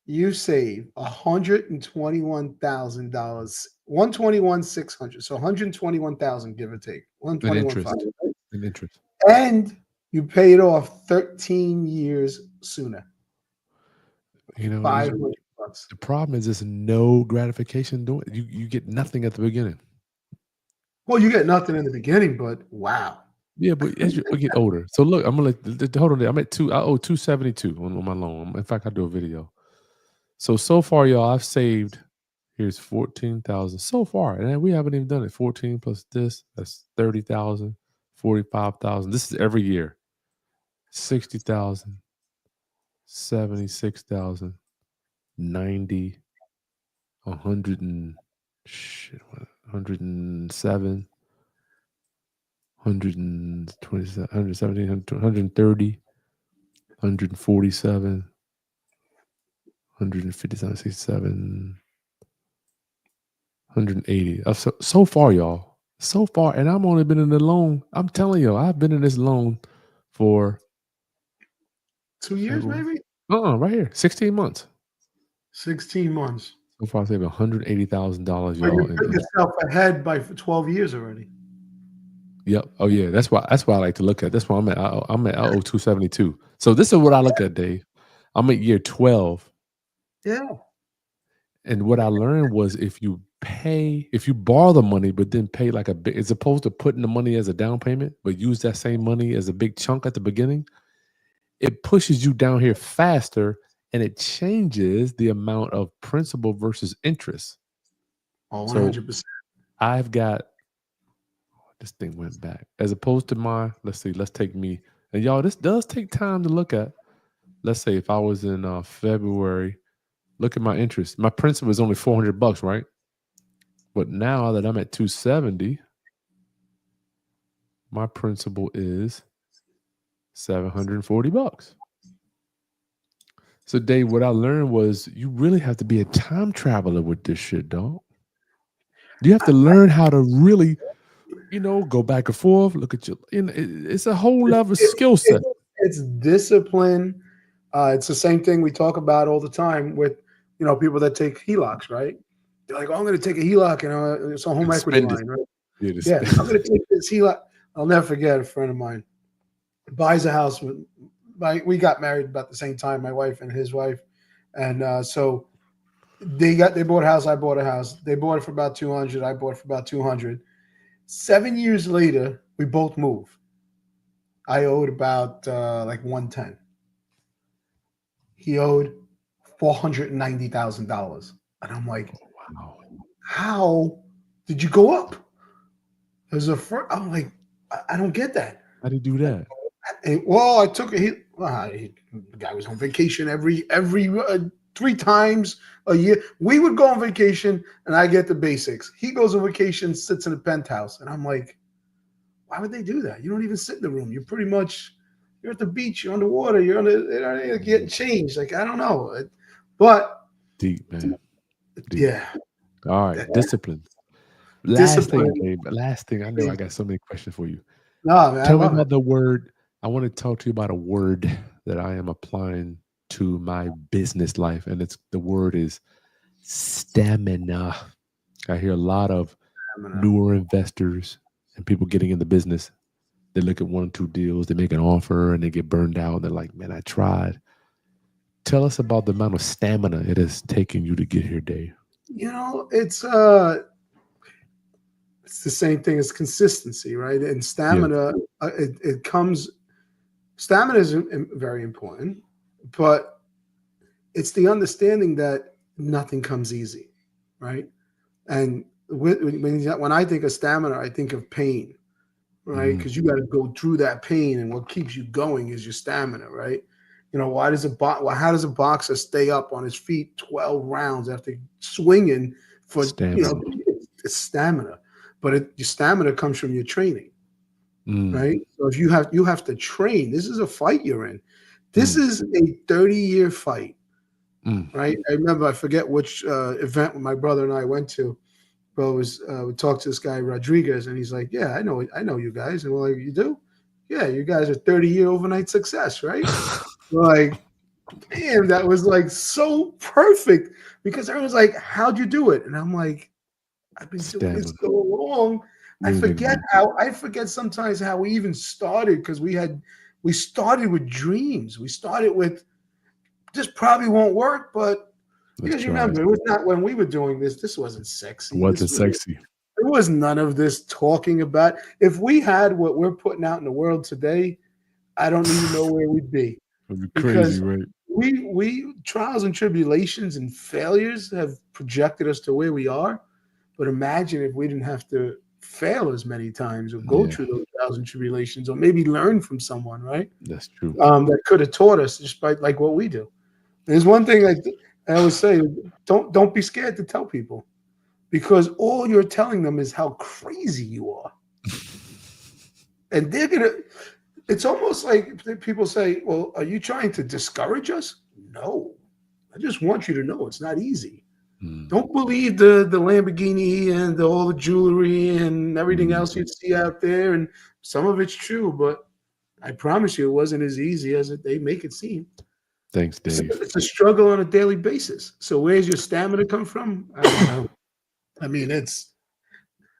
S1: You save $121,000, $121,600, so $121,000 give or take, $121,500,
S2: In interest.
S1: and you pay it off 13 years sooner.
S2: You know,
S1: $500.
S2: the problem is there's no gratification doing it. You get nothing at the beginning.
S1: Well, you get nothing in the beginning, but wow.
S2: Yeah, but as you get older. So look, I'm gonna hold on there. I'm at I owe 272 on my loan. In fact, I do a video. So far, y'all, I've saved Here's 14,000 so far, and we haven't even done it. 14 plus this, that's 30,000, 45,000. This is every year. 60,000, 76,000, 90, 100 and shit, 107, 127, 117, 130, 147, 157, 67, 180. So far, y'all. So far, and I've only been in the loan. I'm telling you, I've been in this loan for
S1: 2 years, maybe
S2: right here, 16 months.
S1: 16 months.
S2: So far, I saved $180,000,
S1: But
S2: y'all.
S1: you put yourself ahead by 12 years already.
S2: Yep. Oh yeah. That's why I like to look at. That's why I'm at 272. So this is what I look at, Dave. I'm at year 12.
S1: Yeah.
S2: And what I learned was if you borrow the money, but then pay like as opposed to putting the money as a down payment, but use that same money as a big chunk at the beginning, it pushes you down here faster and it changes the amount of principal versus interest.
S1: Oh, 100%.
S2: I've got, this thing went back. As opposed to let's take me, and y'all, this does take time to look at. Let's say if I was in February, look at my interest. My principal is only $400, right? But now that I'm at 270, my principal is $740. So Dave, what I learned was you really have to be a time traveler with this shit, dog. You have to learn how to really, go back and forth, look at it's a whole level skill set.
S1: It's discipline. It's the same thing we talk about all the time with, people that take HELOCs, right? They're like, I'm going to take a HELOC, it's a home equity line, right? Yeah, I'm going to take this HELOC. I'll never forget a friend of mine buys a house. We got married about the same time, my wife and his wife. And so they bought a house. I bought a house. They bought it for about 200. I bought it for about 200. 7 years later, we both moved. I owed about like 110. He owed $490,000. And I'm like, wow, how did you go up? I'm like, I don't get that.
S2: How did you do that?
S1: Well, I took the guy was on vacation every 3 times a year. We would go on vacation and I get the basics. He goes on vacation, sits in a penthouse. And I'm like, why would they do that? You don't even sit in the room. You're at the beach, you're on the water, you're getting changed. Like, I don't know. But
S2: deep, man. Deep.
S1: Yeah.
S2: All right. Discipline. Last thing. I know I got so many questions for you.
S1: No, man.
S2: Tell me about the word. I want to talk to you about a word that I am applying to my business life. And the word is stamina. I hear a lot of newer investors and people getting in the business. They look at 1 or 2 deals, they make an offer and they get burned out. They're like, man, I tried. Tell us about the amount of stamina it has taken you to get here, Dave.
S1: It's the same thing as consistency, right? And stamina, stamina is very important, but it's the understanding that nothing comes easy, right? And when I think of stamina, I think of pain, right? Because you got to go through that pain, and what keeps you going is your stamina, right? How does a boxer stay up on his feet 12 rounds after swinging for
S2: stamina.
S1: It's stamina, but your stamina comes from your training, right? So if you have to train, this is a fight you're in. This is a 30-year fight, right? I remember, I forget which event my brother and I went to. But we talked to this guy Rodriguez, and he's like, "Yeah, I know you guys." And we're like, "You do? Yeah, you guys are 30-year overnight success, right?" We're like, "Damn, that was like so perfect," because everyone's like, "How'd you do it?" And I'm like, "I've been doing this so long." I forget sometimes how we even started, because we started with dreams. We started with, this probably won't work, but because you remember, it was not, when we were doing this wasn't sexy.
S2: It wasn't sexy.
S1: There was none of this talking about. If we had what we're putting out in the world today, I don't even know where we'd be.
S2: It'd be crazy, right?
S1: we trials and tribulations and failures have projected us to where we are. But imagine if we didn't have to fail as many times or go
S2: Yeah.
S1: through those trials and tribulations, or maybe learn from someone, right?
S2: That's true.
S1: That could have taught us just by like what we do. There's one thing I always say: don't be scared to tell people, because all you're telling them is how crazy you are, and they're gonna. It's almost like people say, "Well, are you trying to discourage us?" No, I just want you to know it's not easy. Don't believe the Lamborghini and all the jewelry and everything else you see out there. And some of it's true, but I promise you, it wasn't as easy as they make it seem.
S2: Thanks, Dave.
S1: It's a struggle on a daily basis. So where's your stamina come from? I don't know. I mean,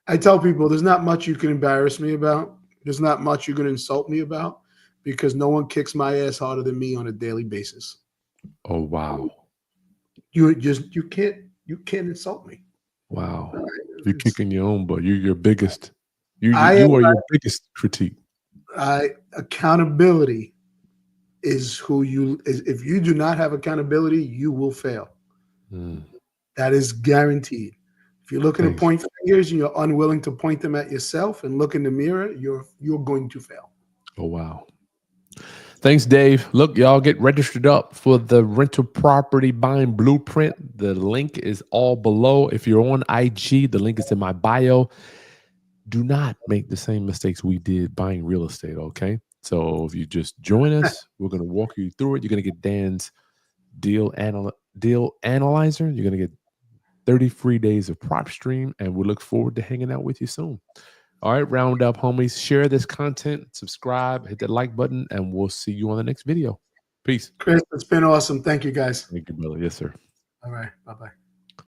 S1: I tell people there's not much you can embarrass me about. There's not much you can insult me about, because no one kicks my ass harder than me on a daily basis.
S2: Oh, wow.
S1: You can't insult me.
S2: Wow. You're kicking your own butt. You're your biggest. You
S1: I
S2: are
S1: am-
S2: your biggest critique.
S1: Accountability is who you is. If you do not have accountability, you will fail. That is guaranteed. If you're looking to point fingers and you're unwilling to point them at yourself and look in the mirror, you're going to fail.
S2: Oh, wow. Thanks, Dave. Look, y'all, get registered up for the rental property buying blueprint. The link is all below. If you're on IG, the link is in my bio. Do not make the same mistakes we did buying real estate, okay? So if you just join us, we're going to walk you through it. You're going to get Dan's deal analyzer. You're going to get 30 free days of prop stream, and we look forward to hanging out with you soon. All right, round up, homies. Share this content, subscribe, hit that like button, and we'll see you on the next video. Peace.
S1: Chris, it's been awesome. Thank you, guys.
S2: Thank you, brother. Yes, sir.
S1: All right. Bye-bye.